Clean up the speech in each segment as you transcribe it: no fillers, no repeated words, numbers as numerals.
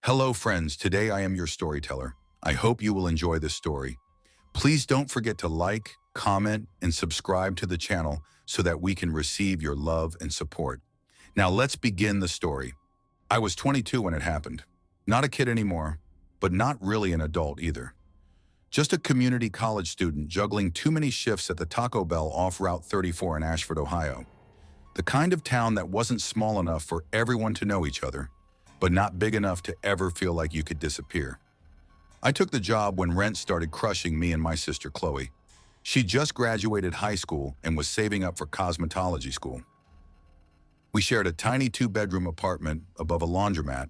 Hello, friends. Today I am your storyteller. I hope you will enjoy this story. Please don't forget to like, comment, and subscribe to the channel so that we can receive your love and support. Now let's begin the story. I was 22 when it happened. Not a kid anymore, but not really an adult either. Just a community college student juggling too many shifts at the Taco Bell off Route 34 in Ashford, Ohio. The kind of town that wasn't small enough for everyone to know each other, but not big enough to ever feel like you could disappear. I took the job when rent started crushing me and my sister Chloe. She just graduated high school and was saving up for cosmetology school. We shared a tiny two-bedroom apartment above a laundromat.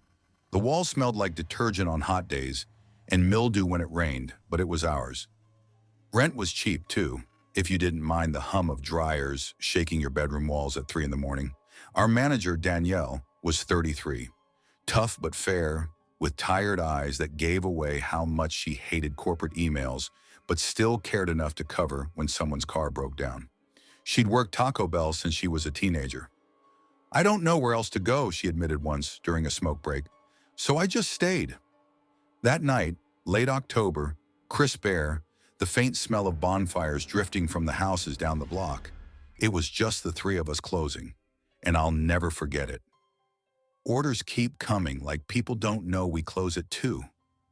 The walls smelled like detergent on hot days and mildew when it rained, but it was ours. Rent was cheap too, if you didn't mind the hum of dryers shaking your bedroom walls at 3 in the morning. Our manager, Danielle, was 33. Tough but fair, with tired eyes that gave away how much she hated corporate emails, but still cared enough to cover when someone's car broke down. She'd worked Taco Bell since she was a teenager. "I don't know where else to go," she admitted once during a smoke break, "so I just stayed." That night, late October, crisp air, the faint smell of bonfires drifting from the houses down the block. It was just the three of us closing, and I'll never forget it. "Orders keep coming like people don't know we close at 2,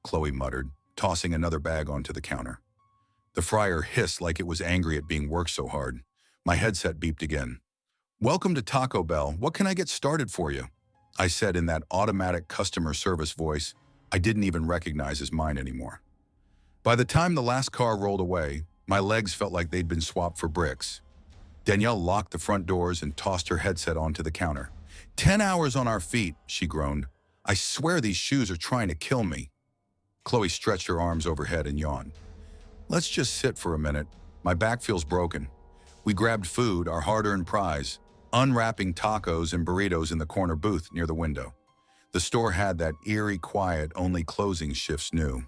Chloe muttered, tossing another bag onto the counter. The fryer hissed like it was angry at being worked so hard. My headset beeped again. "Welcome to Taco Bell. What can I get started for you?" I said in that automatic customer service voice I didn't even recognize as mine anymore. By the time the last car rolled away, my legs felt like they'd been swapped for bricks. Danielle locked the front doors and tossed her headset onto the counter. 10 hours on our feet," she groaned. "I swear these shoes are trying to kill me." Chloe stretched her arms overhead and yawned. "Let's just sit for a minute. My back feels broken." We grabbed food, our hard-earned prize, unwrapping tacos and burritos in the corner booth near the window. The store had that eerie quiet only closing shifts knew.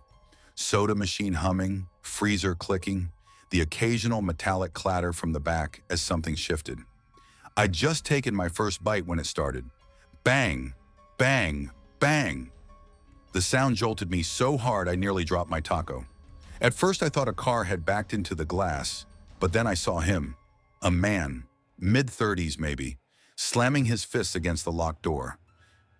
Soda machine humming, freezer clicking, the occasional metallic clatter from the back as something shifted. I'd just taken my first bite when it started. Bang, bang, bang. The sound jolted me so hard I nearly dropped my taco. At first I thought a car had backed into the glass, but then I saw him, a man, mid-30s maybe, slamming his fists against the locked door.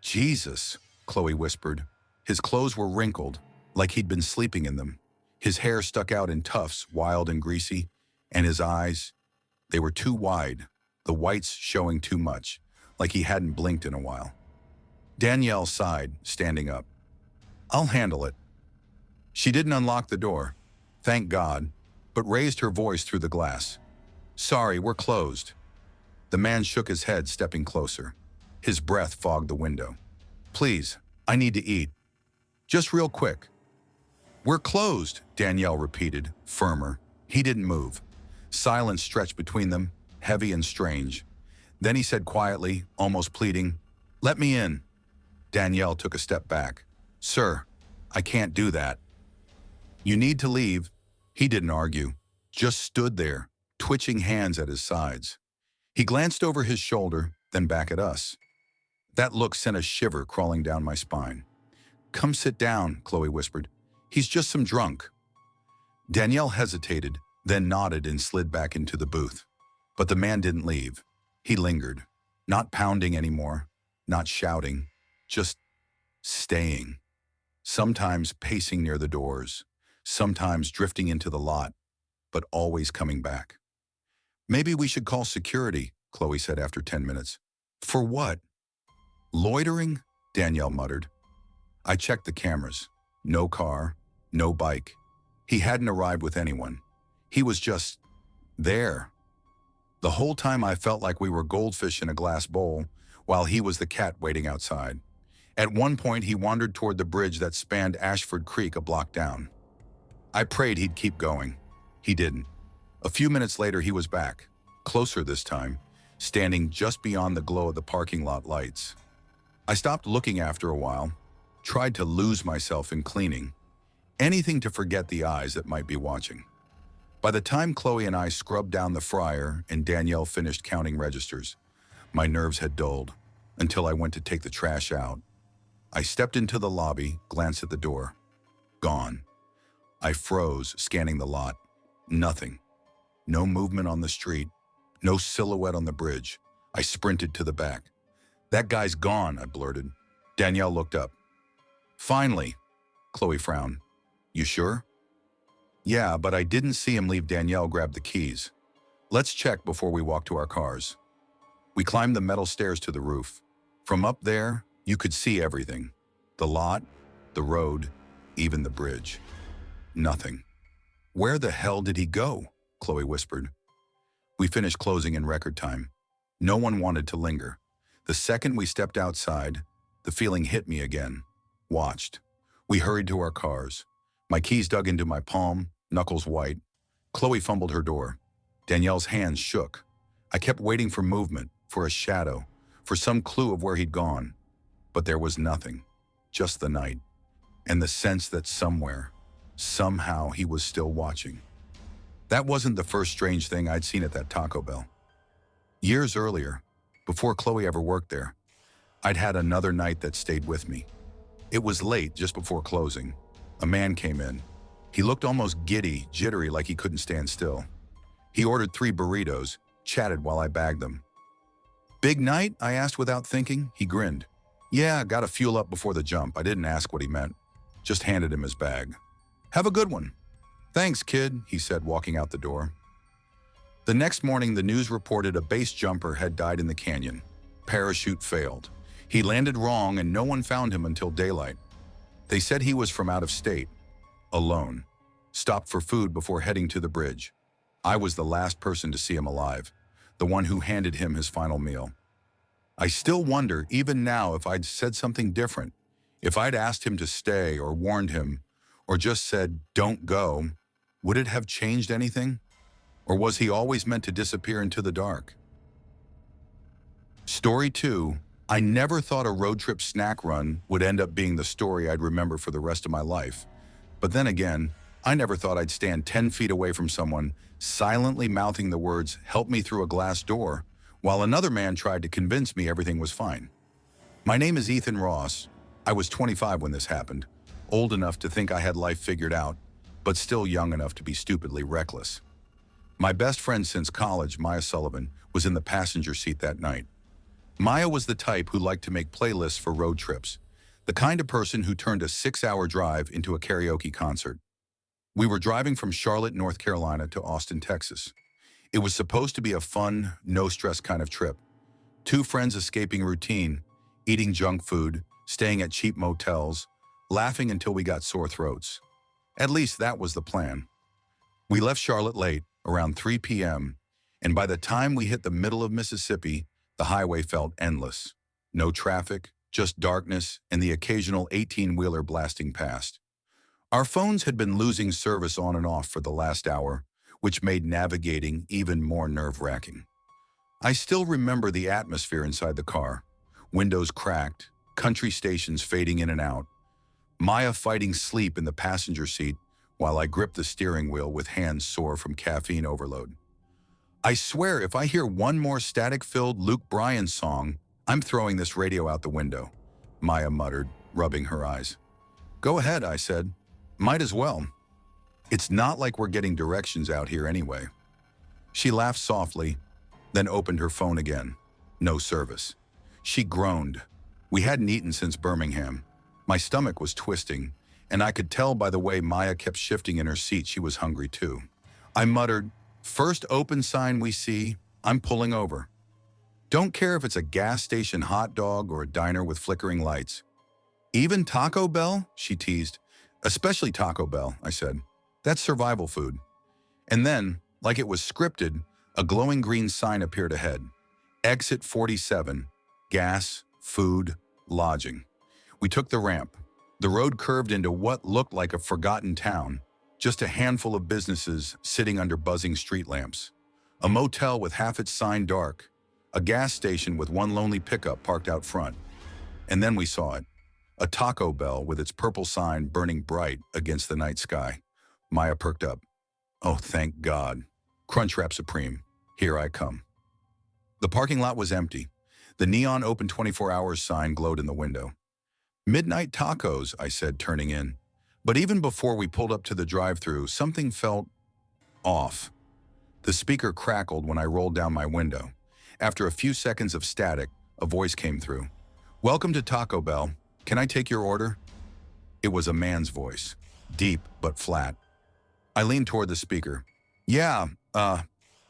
"Jesus," Chloe whispered. His clothes were wrinkled, like he'd been sleeping in them. His hair stuck out in tufts, wild and greasy, and his eyes, they were too wide, the whites showing too much, like he hadn't blinked in a while. Danielle sighed, standing up. "I'll handle it." She didn't unlock the door, thank God, but raised her voice through the glass. "Sorry, we're closed." The man shook his head, stepping closer. His breath fogged the window. "Please, I need to eat. Just real quick." "We're closed," Danielle repeated, firmer. He didn't move. Silence stretched between them, heavy and strange. Then he said quietly, almost pleading, "Let me in." Danielle took a step back. "Sir, I can't do that." "You need to leave." He didn't argue, just stood there, twitching hands at his sides. He glanced over his shoulder, then back at us. That look sent a shiver crawling down my spine. "Come sit down," Chloe whispered. "He's just some drunk." Danielle hesitated, then nodded and slid back into the booth. But the man didn't leave. He lingered, not pounding anymore, not shouting, just staying. Sometimes pacing near the doors, sometimes drifting into the lot, but always coming back. "Maybe we should call security," Chloe said after 10 minutes. "For what?" "Loitering," Danielle muttered. I checked the cameras. No car, no bike. He hadn't arrived with anyone. He was just there. The whole time I felt like we were goldfish in a glass bowl, while he was the cat waiting outside. At one point, he wandered toward the bridge that spanned Ashford Creek a block down. I prayed he'd keep going. He didn't. A few minutes later, he was back, closer this time, standing just beyond the glow of the parking lot lights. I stopped looking after a while, tried to lose myself in cleaning, anything to forget the eyes that might be watching. By the time Chloe and I scrubbed down the fryer and Danielle finished counting registers, my nerves had dulled until I went to take the trash out. I stepped into the lobby, glanced at the door. Gone. I froze, scanning the lot. Nothing. No movement on the street. No silhouette on the bridge. I sprinted to the back. "That guy's gone," I blurted. Danielle looked up. "Finally." Chloe frowned. "You sure?" "Yeah, but I didn't see him leave." Danielle grabbed the keys. "Let's check before we walk to our cars." We climbed the metal stairs to the roof. From up there, you could see everything. The lot, the road, even the bridge. Nothing. "Where the hell did he go?" Chloe whispered. We finished closing in record time. No one wanted to linger. The second we stepped outside, the feeling hit me again. Watched. We hurried to our cars. My keys dug into my palm, knuckles white. Chloe fumbled her door. Danielle's hands shook. I kept waiting for movement, for a shadow, for some clue of where he'd gone. But there was nothing. Just the night. And the sense that somewhere, somehow he was still watching. That wasn't the first strange thing I'd seen at that Taco Bell. Years earlier, before Chloe ever worked there, I'd had another night that stayed with me. It was late, just before closing. A man came in. He looked almost giddy, jittery, like he couldn't stand still. He ordered 3 burritos, chatted while I bagged them. "Big night?" I asked without thinking. He grinned. "Yeah, gotta fuel up before the jump." I didn't ask what he meant. Just handed him his bag. "Have a good one." "Thanks, kid," he said, walking out the door. The next morning, the news reported a base jumper had died in the canyon. Parachute failed. He landed wrong and no one found him until daylight. They said he was from out of state, alone, stopped for food before heading to the bridge. I was the last person to see him alive, the one who handed him his final meal. I still wonder, even now, if I'd said something different, if I'd asked him to stay or warned him, or just said, "Don't go," would it have changed anything? Or was he always meant to disappear into the dark? Story 2. I never thought a road trip snack run would end up being the story I'd remember for the rest of my life. But then again, I never thought I'd stand 10 feet away from someone, silently mouthing the words, "Help me," through a glass door, while another man tried to convince me everything was fine. My name is Ethan Ross. I was 25 when this happened, old enough to think I had life figured out, but still young enough to be stupidly reckless. My best friend since college, Maya Sullivan, was in the passenger seat that night. Maya was the type who liked to make playlists for road trips, the kind of person who turned a 6-hour drive into a karaoke concert. We were driving from Charlotte, North Carolina to Austin, Texas. It was supposed to be a fun, no-stress kind of trip. 2 friends escaping routine, eating junk food, staying at cheap motels, laughing until we got sore throats. At least that was the plan. We left Charlotte late, around 3 p.m., and by the time we hit the middle of Mississippi, the highway felt endless. No traffic, just darkness, and the occasional 18-wheeler blasting past. Our phones had been losing service on and off for the last hour, which made navigating even more nerve-wracking. I still remember the atmosphere inside the car. Windows cracked, country stations fading in and out. Maya fighting sleep in the passenger seat while I gripped the steering wheel with hands sore from caffeine overload. "I swear, if I hear one more static-filled Luke Bryan song, I'm throwing this radio out the window," Maya muttered, rubbing her eyes. "Go ahead," I said. "Might as well. It's not like we're getting directions out here anyway." She laughed softly, then opened her phone again. No service. She groaned. We hadn't eaten since Birmingham. My stomach was twisting, and I could tell by the way Maya kept shifting in her seat she was hungry too. I muttered, "First open sign we see, I'm pulling over. Don't care if it's a gas station hot dog or a diner with flickering lights." "Even Taco Bell?" she teased. "Especially Taco Bell," I said. "That's survival food." And then, like it was scripted, a glowing green sign appeared ahead. Exit 47, gas, food, lodging. We took the ramp. The road curved into what looked like a forgotten town, just a handful of businesses sitting under buzzing street lamps. A motel with half its sign dark. A gas station with one lonely pickup parked out front. And then we saw it. A Taco Bell with its purple sign burning bright against the night sky. Maya perked up. "Oh, thank God. Crunchwrap Supreme. Here I come." The parking lot was empty. The neon open 24 hours sign glowed in the window. Midnight tacos, I said, turning in. But even before we pulled up to the drive-thru, something felt off. The speaker crackled when I rolled down my window. After a few seconds of static, a voice came through. "Welcome to Taco Bell. Can I take your order?" It was a man's voice, deep but flat. I leaned toward the speaker. "Yeah,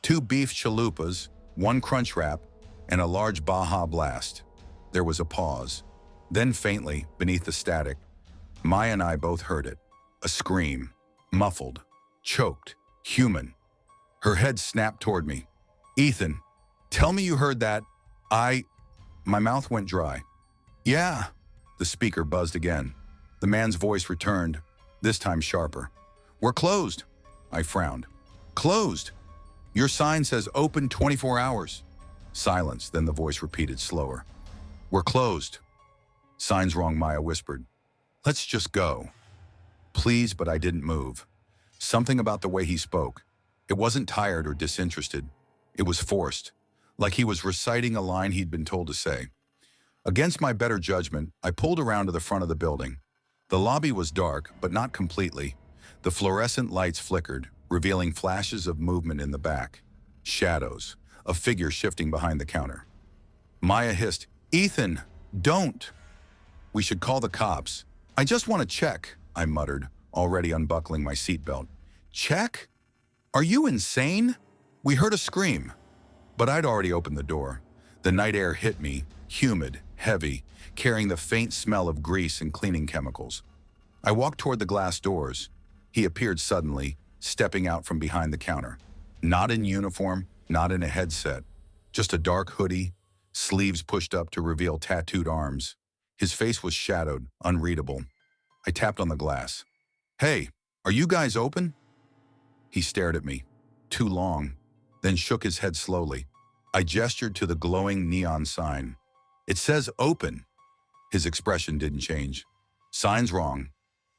2 beef chalupas, 1 crunch wrap, and a large Baja Blast." There was a pause. Then faintly, beneath the static, Maya and I both heard it. A scream. Muffled. Choked. Human. Her head snapped toward me. "Ethan, tell me you heard that. My mouth went dry. "Yeah." The speaker buzzed again. The man's voice returned, this time sharper. "We're closed." I frowned. "Closed? Your sign says open 24 hours. Silence, then the voice repeated slower. "We're closed." "Sign's wrong," Maya whispered. "Let's just go." Please, but I didn't move. Something about the way he spoke. It wasn't tired or disinterested. It was forced, like he was reciting a line he'd been told to say. Against my better judgment, I pulled around to the front of the building. The lobby was dark, but not completely. The fluorescent lights flickered, revealing flashes of movement in the back. Shadows, a figure shifting behind the counter. Maya hissed, "Ethan, don't!" "We should call the cops." "I just want to check," I muttered, already unbuckling my seatbelt. "Check? Are you insane?" We heard a scream, but I'd already opened the door. The night air hit me, humid, heavy, carrying the faint smell of grease and cleaning chemicals. I walked toward the glass doors. He appeared suddenly, stepping out from behind the counter. Not in uniform, not in a headset, just a dark hoodie, sleeves pushed up to reveal tattooed arms. His face was shadowed, unreadable. I tapped on the glass. "Hey, are you guys open?" He stared at me, too long, then shook his head slowly. I gestured to the glowing neon sign. "It says open." His expression didn't change. "Sign's wrong."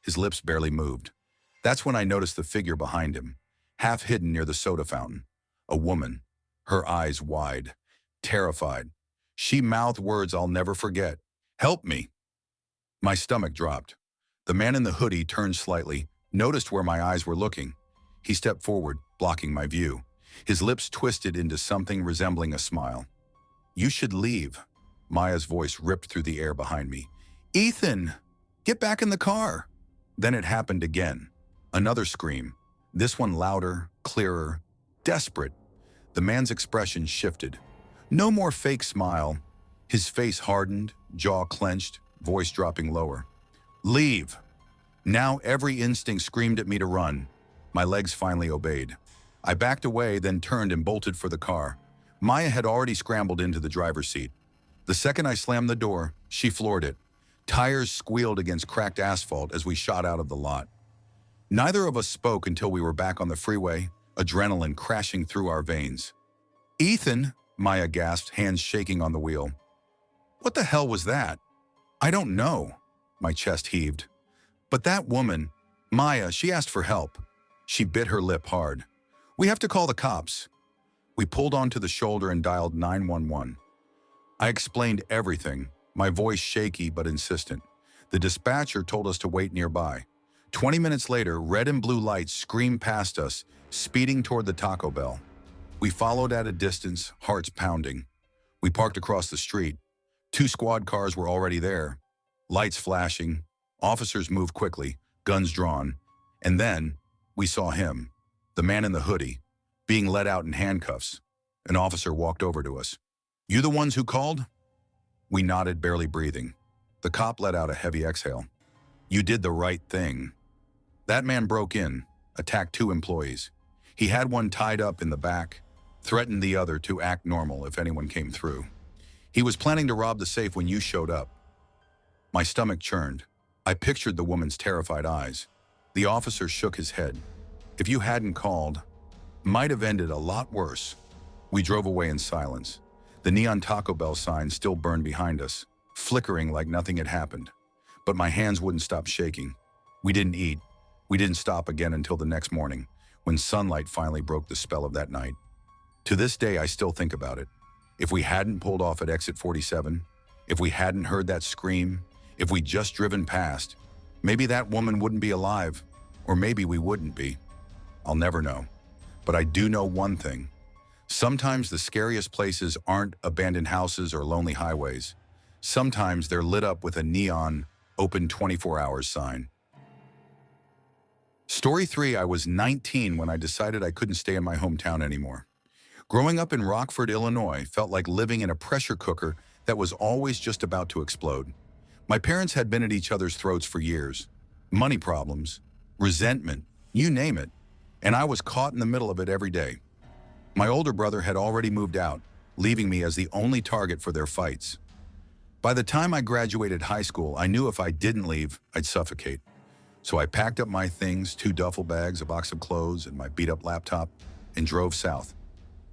His lips barely moved. That's when I noticed the figure behind him, half hidden near the soda fountain. A woman, her eyes wide, terrified. She mouthed words I'll never forget. "Help me." My stomach dropped. The man in the hoodie turned slightly, noticed where my eyes were looking. He stepped forward, blocking my view. His lips twisted into something resembling a smile. "You should leave." Maya's voice ripped through the air behind me. "Ethan, get back in the car." Then it happened again. Another scream, this one louder, clearer, desperate. The man's expression shifted. No more fake smile. His face hardened, jaw clenched, voice dropping lower. "Leave." Now every instinct screamed at me to run. My legs finally obeyed. I backed away, then turned and bolted for the car. Maya had already scrambled into the driver's seat. The second I slammed the door, she floored it. Tires squealed against cracked asphalt as we shot out of the lot. Neither of us spoke until we were back on the freeway, adrenaline crashing through our veins. "Ethan," Maya gasped, hands shaking on the wheel. "What the hell was that?" "I don't know." My chest heaved. "But that woman, Maya, she asked for help." She bit her lip hard. "We have to call the cops." We pulled onto the shoulder and dialed 911. I explained everything, my voice shaky but insistent. The dispatcher told us to wait nearby. 20 minutes later, red and blue lights screamed past us, speeding toward the Taco Bell. We followed at a distance, hearts pounding. We parked across the street. 2 squad cars were already there. Lights flashing, officers moved quickly, guns drawn. And then, we saw him, the man in the hoodie, being led out in handcuffs. An officer walked over to us. "You the ones who called?" We nodded, barely breathing. The cop let out a heavy exhale. "You did the right thing." That man broke in, attacked 2 employees. He had one tied up in the back, threatened the other to act normal if anyone came through. He was planning to rob the safe when you showed up. My stomach churned. I pictured the woman's terrified eyes. The officer shook his head. "If you hadn't called, might have ended a lot worse." We drove away in silence. The neon Taco Bell sign still burned behind us, flickering like nothing had happened. But my hands wouldn't stop shaking. We didn't eat. We didn't stop again until the next morning, when sunlight finally broke the spell of that night. To this day, I still think about it. If we hadn't pulled off at exit 47, if we hadn't heard that scream, If we'd just driven past, maybe that woman wouldn't be alive, or maybe we wouldn't be. I'll never know. But I do know one thing. Sometimes the scariest places aren't abandoned houses or lonely highways. Sometimes they're lit up with a neon, open 24 hours sign. Story 3, I was 19 when I decided I couldn't stay in my hometown anymore. Growing up in Rockford, Illinois felt like living in a pressure cooker that was always just about to explode. My parents had been at each other's throats for years. Money problems, resentment, you name it. And I was caught in the middle of it every day. My older brother had already moved out, leaving me as the only target for their fights. By the time I graduated high school, I knew if I didn't leave, I'd suffocate. So I packed up my things, 2 duffel bags, a box of clothes, and my beat-up laptop, and drove south.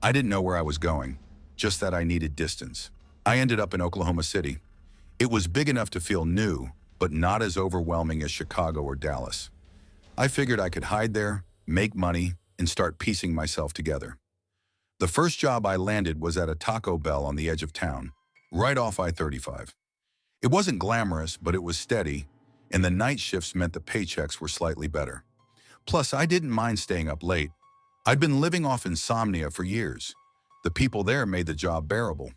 I didn't know where I was going, just that I needed distance. I ended up in Oklahoma City. It was big enough to feel new, but not as overwhelming as Chicago or Dallas. I figured I could hide there, make money, and start piecing myself together. The first job I landed was at a Taco Bell on the edge of town, right off I-35. It wasn't glamorous, but it was steady, and the night shifts meant the paychecks were slightly better. Plus, I didn't mind staying up late. I'd been living off insomnia for years. The people there made the job bearable.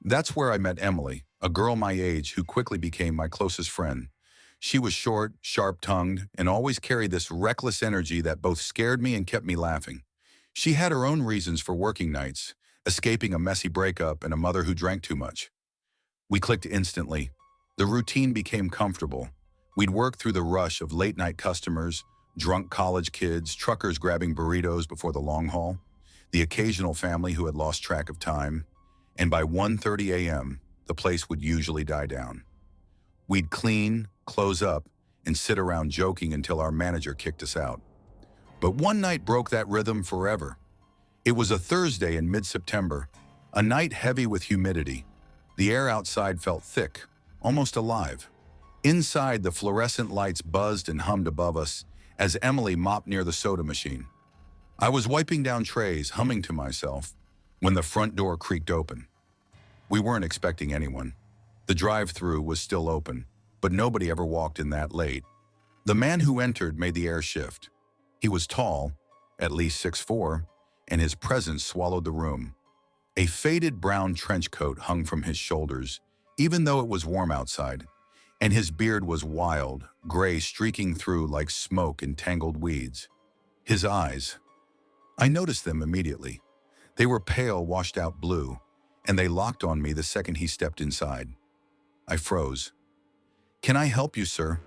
That's where I met Emily, a girl my age who quickly became my closest friend. She was short, sharp-tongued, and always carried this reckless energy that both scared me and kept me laughing. She had her own reasons for working nights, escaping a messy breakup and a mother who drank too much. We clicked instantly. The routine became comfortable. We'd work through the rush of late-night customers, drunk college kids, truckers grabbing burritos before the long haul, the occasional family who had lost track of time, and by 1:30 a.m., the place would usually die down. We'd clean, close up, and sit around joking until our manager kicked us out. But one night broke that rhythm forever. It was a Thursday in mid-September, a night heavy with humidity. The air outside felt thick, almost alive. Inside, the fluorescent lights buzzed and hummed above us as Emily mopped near the soda machine. I was wiping down trays, humming to myself, when the front door creaked open. We weren't expecting anyone. The drive-thru was still open, but nobody ever walked in that late. The man who entered made the air shift. He was tall, at least 6'4", and his presence swallowed the room. A faded brown trench coat hung from his shoulders, even though it was warm outside, and his beard was wild, gray streaking through like smoke and tangled weeds. His eyes. I noticed them immediately. They were pale, washed-out blue, and they locked on me the second he stepped inside. I froze. "Can I help you, sir?"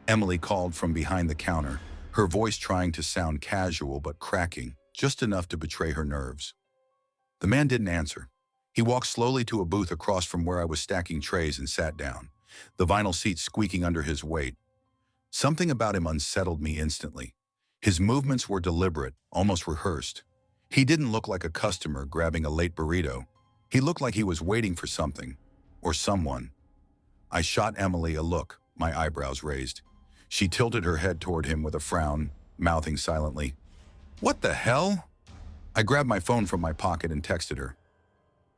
Emily called from behind the counter, her voice trying to sound casual but cracking, just enough to betray her nerves. The man didn't answer. He walked slowly to a booth across from where I was stacking trays and sat down, the vinyl seat squeaking under his weight. Something about him unsettled me instantly. His movements were deliberate, almost rehearsed. He didn't look like a customer grabbing a late burrito. He looked like he was waiting for something, or someone. I shot Emily a look, my eyebrows raised. She tilted her head toward him with a frown, mouthing silently, "What the hell?" I grabbed my phone from my pocket and texted her.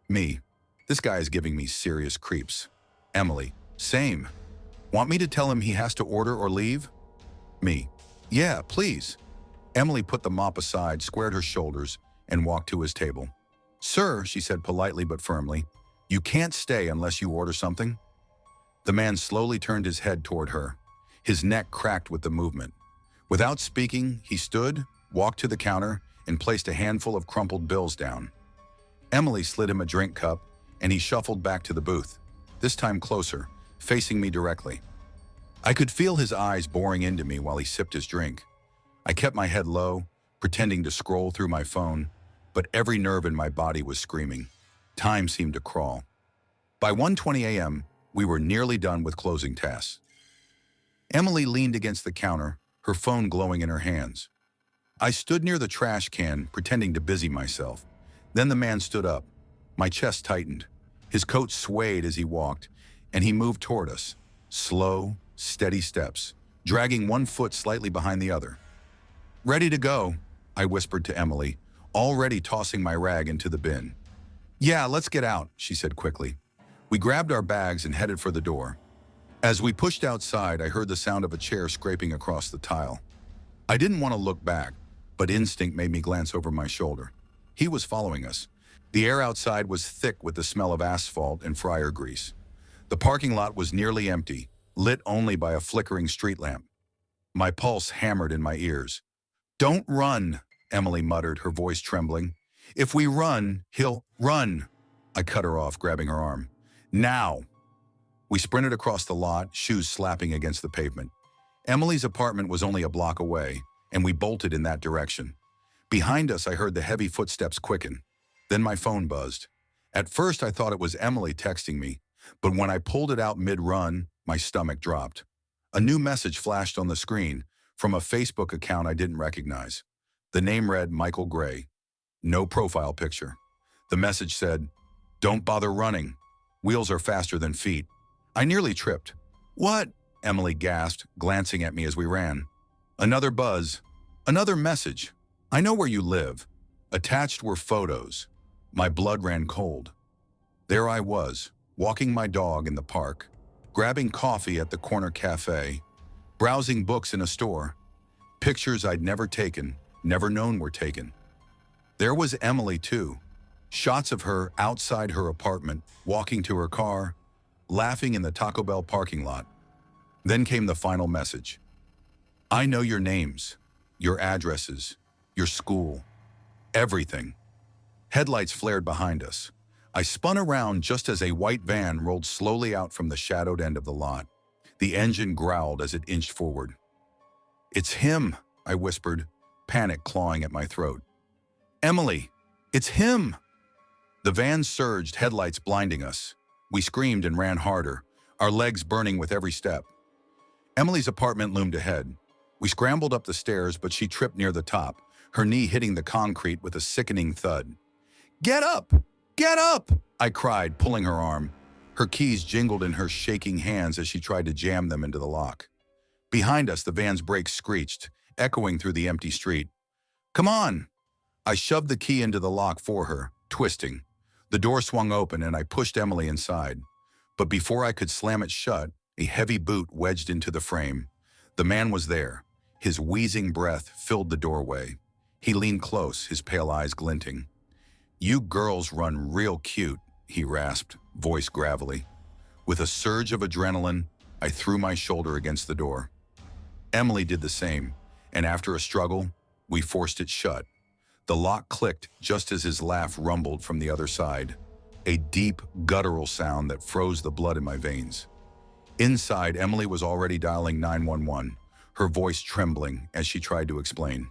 "Me. This guy is giving me serious creeps." Emily. "Same. Want me to tell him he has to order or leave?" Me. "Yeah, please." Emily put the mop aside, squared her shoulders, and walked to his table. "Sir," she said politely but firmly, "you can't stay unless you order something." The man slowly turned his head toward her. His neck cracked with the movement. Without speaking, he stood, walked to the counter, and placed a handful of crumpled bills down. Emily slid him a drink cup, and he shuffled back to the booth, this time closer, facing me directly. I could feel his eyes boring into me while he sipped his drink. I kept my head low, pretending to scroll through my phone, but every nerve in my body was screaming. Time seemed to crawl. By 1:20 a.m., we were nearly done with closing tasks. Emily leaned against the counter, her phone glowing in her hands. I stood near the trash can, pretending to busy myself. Then the man stood up. My chest tightened. His coat swayed as he walked, and he moved toward us. Slow, steady steps, dragging one foot slightly behind the other. "Ready to go," I whispered to Emily, already tossing my rag into the bin. "Yeah, let's get out," she said quickly. We grabbed our bags and headed for the door. As we pushed outside, I heard the sound of a chair scraping across the tile. I didn't want to look back, but instinct made me glance over my shoulder. He was following us. The air outside was thick with the smell of asphalt and fryer grease. The parking lot was nearly empty, lit only by a flickering street lamp. My pulse hammered in my ears. "Don't run," Emily muttered, her voice trembling. "If we run, he'll run." I cut her off, grabbing her arm. "Now." We sprinted across the lot, shoes slapping against the pavement. Emily's apartment was only a block away, and we bolted in that direction. Behind us, I heard the heavy footsteps quicken. Then my phone buzzed. At first, I thought it was Emily texting me, but when I pulled it out mid-run, my stomach dropped. A new message flashed on the screen from a Facebook account I didn't recognize. The name read Michael Gray. No profile picture. The message said, "Don't bother running. Wheels are faster than feet." I nearly tripped. "What?" Emily gasped, glancing at me as we ran. Another buzz. Another message. "I know where you live." Attached were photos. My blood ran cold. There I was, walking my dog in the park, grabbing coffee at the corner cafe, browsing books in a store. Pictures I'd never taken, never known were taken. There was Emily too. Shots of her outside her apartment, walking to her car, laughing in the Taco Bell parking lot. Then came the final message. "I know your names, your addresses, your school, everything." Headlights flared behind us. I spun around just as a white van rolled slowly out from the shadowed end of the lot. The engine growled as it inched forward. "It's him," I whispered, panic clawing at my throat. "Emily, it's him!" The van surged, headlights blinding us. We screamed and ran harder, our legs burning with every step. Emily's apartment loomed ahead. We scrambled up the stairs, but she tripped near the top, her knee hitting the concrete with a sickening thud. "Get up! Get up!" I cried, pulling her arm. Her keys jingled in her shaking hands as she tried to jam them into the lock. Behind us, the van's brakes screeched, echoing through the empty street. "Come on!" I shoved the key into the lock for her, twisting. The door swung open and I pushed Emily inside. But before I could slam it shut, a heavy boot wedged into the frame. The man was there. His wheezing breath filled the doorway. He leaned close, his pale eyes glinting. "You girls run real cute," he rasped, voice gravelly. With a surge of adrenaline, I threw my shoulder against the door. Emily did the same, and after a struggle, we forced it shut. The lock clicked just as his laugh rumbled from the other side, a deep, guttural sound that froze the blood in my veins. Inside, Emily was already dialing 911, her voice trembling as she tried to explain.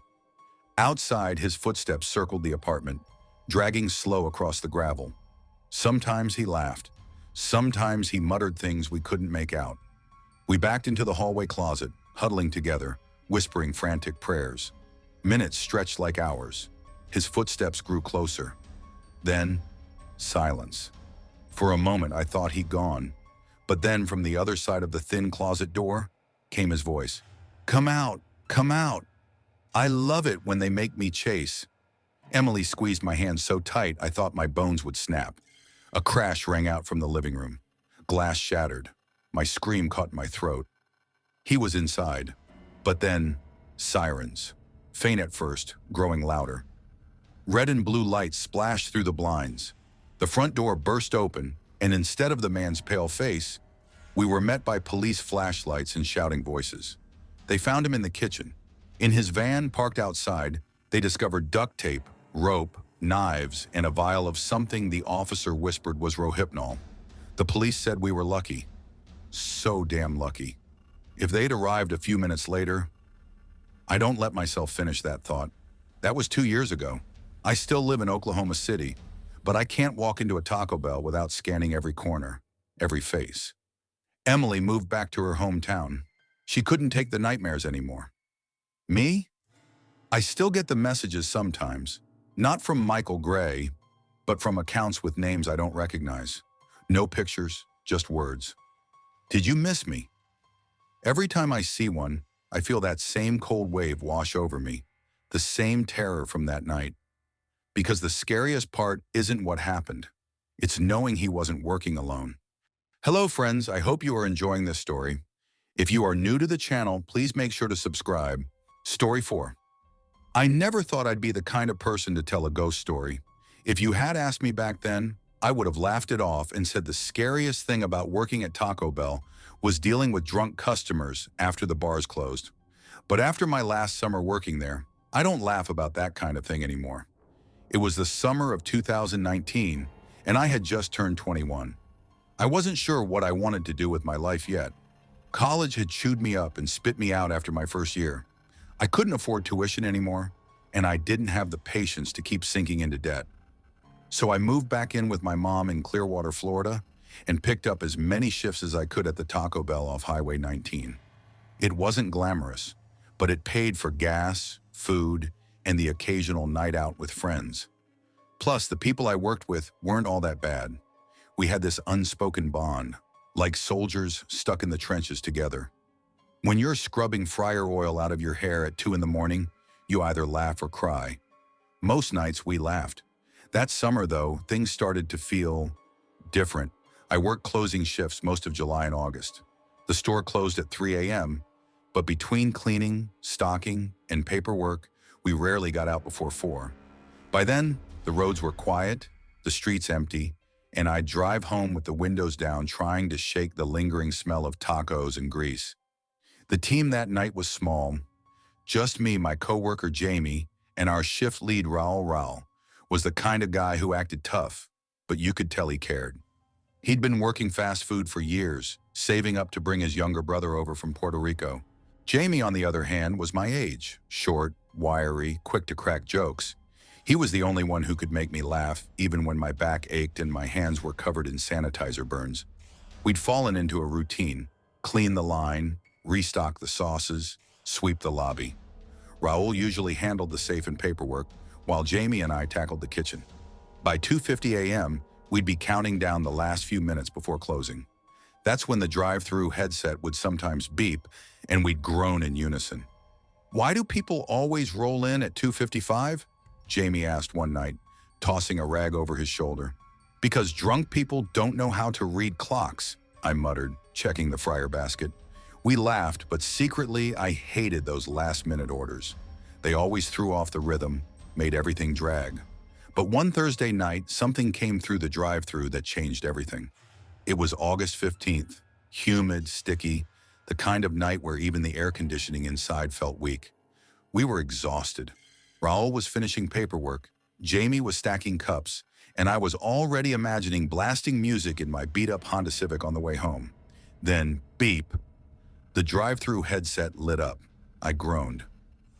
Outside, his footsteps circled the apartment, dragging slow across the gravel. Sometimes he laughed. Sometimes he muttered things we couldn't make out. We backed into the hallway closet, huddling together, whispering frantic prayers. Minutes stretched like hours. His footsteps grew closer. Then, silence. For a moment, I thought he'd gone. But then, from the other side of the thin closet door, came his voice. "Come out, come out. I love it when they make me chase." Emily squeezed my hand so tight I thought my bones would snap. A crash rang out from the living room. Glass shattered. My scream caught in my throat. He was inside. But then, sirens. Faint at first, growing louder. Red and blue lights splashed through the blinds. The front door burst open, and instead of the man's pale face, we were met by police flashlights and shouting voices. They found him in the kitchen. In his van parked outside, they discovered duct tape, rope, knives, and a vial of something the officer whispered was Rohypnol. The police said we were lucky. So damn lucky. If they'd arrived a few minutes later, I don't let myself finish that thought. That was 2 years ago. I still live in Oklahoma City, but I can't walk into a Taco Bell without scanning every corner, every face. Emily moved back to her hometown. She couldn't take the nightmares anymore. Me? I still get the messages sometimes, not from Michael Gray, but from accounts with names I don't recognize. No pictures, just words. "Did you miss me?" Every time I see one, I feel that same cold wave wash over me, the same terror from that night. Because the scariest part isn't what happened. It's knowing he wasn't working alone. Hello friends, I hope you are enjoying this story. If you are new to the channel, please make sure to subscribe. Story 4. I never thought I'd be the kind of person to tell a ghost story. If you had asked me back then, I would have laughed it off and said the scariest thing about working at Taco Bell was dealing with drunk customers after the bars closed. But after my last summer working there, I don't laugh about that kind of thing anymore. It was the summer of 2019, and I had just turned 21. I wasn't sure what I wanted to do with my life yet. College had chewed me up and spit me out after my first year. I couldn't afford tuition anymore, and I didn't have the patience to keep sinking into debt. So I moved back in with my mom in Clearwater, Florida, and picked up as many shifts as I could at the Taco Bell off Highway 19. It wasn't glamorous, but it paid for gas, food, and the occasional night out with friends. Plus, the people I worked with weren't all that bad. We had this unspoken bond, like soldiers stuck in the trenches together. When you're scrubbing fryer oil out of your hair at 2 in the morning, you either laugh or cry. Most nights we laughed. That summer, though, things started to feel different. I worked closing shifts most of July and August. The store closed at 3 a.m., but between cleaning, stocking, and paperwork, we rarely got out before 4. By then, the roads were quiet, the streets empty, and I'd drive home with the windows down trying to shake the lingering smell of tacos and grease. The team that night was small. Just me, my coworker Jamie, and our shift lead Raul was the kind of guy who acted tough, but you could tell he cared. He'd been working fast food for years, saving up to bring his younger brother over from Puerto Rico. Jamie, on the other hand, was my age, short, wiry, quick to crack jokes. He was the only one who could make me laugh, even when my back ached and my hands were covered in sanitizer burns. We'd fallen into a routine: clean the line, restock the sauces, sweep the lobby. Raul usually handled the safe and paperwork, while Jamie and I tackled the kitchen. By 2:50 a.m., we'd be counting down the last few minutes before closing. That's when the drive-through headset would sometimes beep, and we'd groan in unison. "Why do people always roll in at 2:55? Jamie asked one night, tossing a rag over his shoulder. "Because drunk people don't know how to read clocks," I muttered, checking the fryer basket. We laughed, but secretly I hated those last-minute orders. They always threw off the rhythm, made everything drag. But one Thursday night, something came through the drive-thru that changed everything. It was August 15th, humid, sticky, the kind of night where even the air conditioning inside felt weak. We were exhausted. Raul was finishing paperwork, Jamie was stacking cups, and I was already imagining blasting music in my beat-up Honda Civic on the way home. Then, beep. The drive-thru headset lit up. I groaned.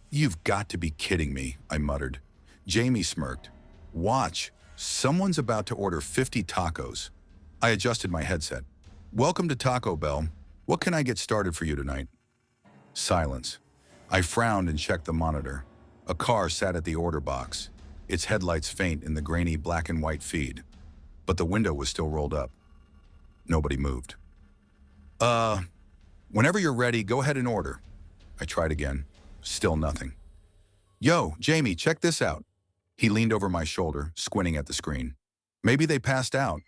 "You've got to be kidding me," I muttered. Jamie smirked. "Watch, someone's about to order 50 tacos." I adjusted my headset. "Welcome to Taco Bell. What can I get started for you tonight?" Silence. I frowned and checked the monitor. A car sat at the order box, its headlights faint in the grainy black and white feed. But the window was still rolled up. Nobody moved. Whenever you're ready, go ahead and order." I tried again. Still nothing. "Yo, Jamie, check this out." He leaned over my shoulder, squinting at the screen. Maybe they passed out.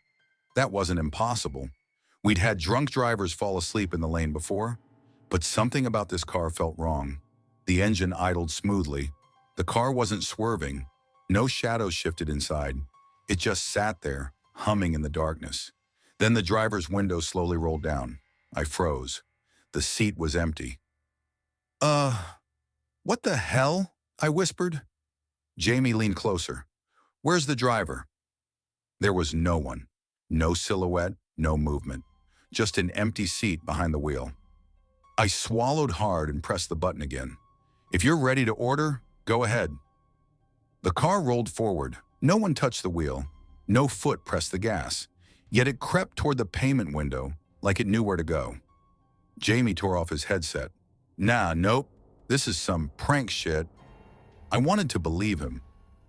That wasn't impossible. We'd had drunk drivers fall asleep in the lane before, but something about this car felt wrong. The engine idled smoothly. The car wasn't swerving. No shadows shifted inside. It just sat there, humming in the darkness. Then the driver's window slowly rolled down. I froze. The seat was empty. What the hell?" I whispered. Jamie leaned closer. "Where's the driver?" There was no one. No silhouette, no movement. Just an empty seat behind the wheel. I swallowed hard and pressed the button again. "If you're ready to order, go ahead." The car rolled forward. No one touched the wheel. No foot pressed the gas. Yet it crept toward the payment window, like it knew where to go. Jamie tore off his headset. Nope. This is some prank shit." I wanted to believe him,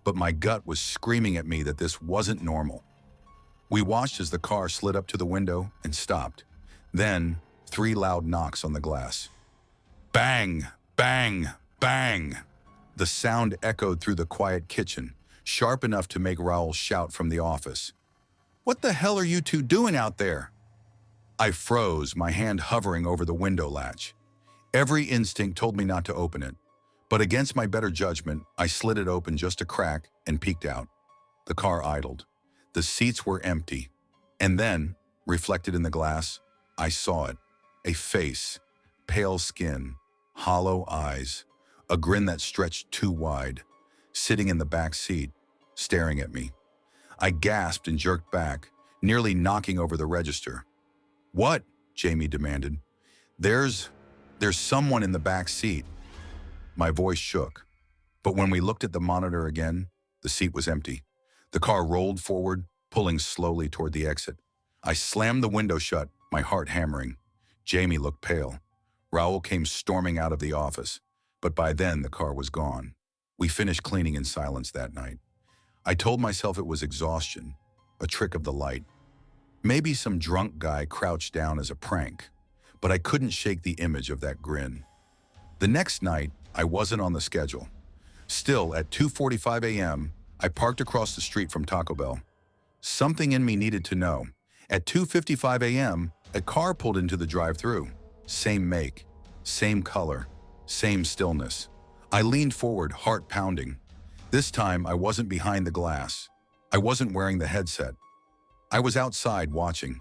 but my gut was screaming at me that this wasn't normal. We watched as the car slid up to the window and stopped. Then, 3 loud knocks on the glass. Bang, bang, bang. The sound echoed through the quiet kitchen, sharp enough to make Raul shout from the office. "What the hell are you two doing out there?" I froze, my hand hovering over the window latch. Every instinct told me not to open it, but against my better judgment, I slid it open just a crack and peeked out. The car idled. The seats were empty. And then, reflected in the glass, I saw it. A face, pale skin, hollow eyes, a grin that stretched too wide, sitting in the back seat, staring at me. I gasped and jerked back, nearly knocking over the register. "What?" Jamie demanded. There's someone in the back seat." My voice shook. But when we looked at the monitor again, the seat was empty. The car rolled forward, pulling slowly toward the exit. I slammed the window shut, my heart hammering. Jamie looked pale. Raoul came storming out of the office, but by then the car was gone. We finished cleaning in silence that night. I told myself it was exhaustion, a trick of the light. Maybe some drunk guy crouched down as a prank, but I couldn't shake the image of that grin. The next night, I wasn't on the schedule. Still, at 2:45 a.m., I parked across the street from Taco Bell. Something in me needed to know. At 2:55 a.m., a car pulled into the drive-thru. Same make, same color, same stillness. I leaned forward, heart pounding. This time, I wasn't behind the glass. I wasn't wearing the headset. I was outside watching.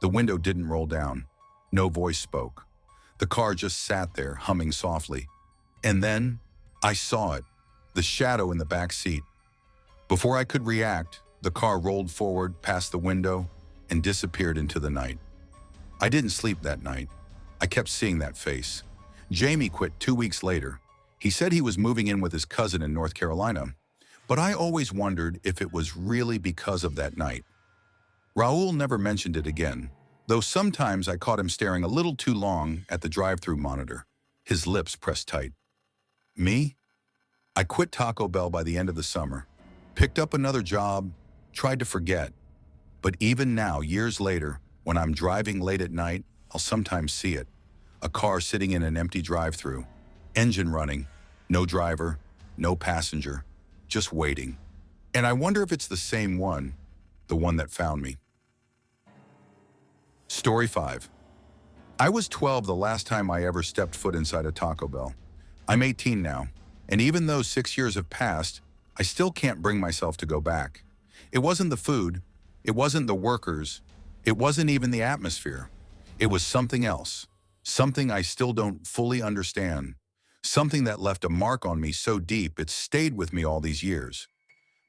The window didn't roll down. No voice spoke. The car just sat there, humming softly. And then, I saw it, the shadow in the back seat. Before I could react, the car rolled forward past the window and disappeared into the night. I didn't sleep that night. I kept seeing that face. Jamie quit 2 weeks later. He said he was moving in with his cousin in North Carolina, but I always wondered if it was really because of that night. Raoul never mentioned it again, though sometimes I caught him staring a little too long at the drive-thru monitor, his lips pressed tight. Me? I quit Taco Bell by the end of the summer, picked up another job, tried to forget. But even now, years later, when I'm driving late at night, I'll sometimes see it. A car sitting in an empty drive-thru, engine running, no driver, no passenger, just waiting. And I wonder if it's the same one, the one that found me. Story 5. I was 12 the last time I ever stepped foot inside a Taco Bell. I'm 18 now, and even though 6 years have passed, I still can't bring myself to go back. It wasn't the food, it wasn't the workers, it wasn't even the atmosphere. It was something else, something I still don't fully understand, something that left a mark on me so deep it stayed with me all these years.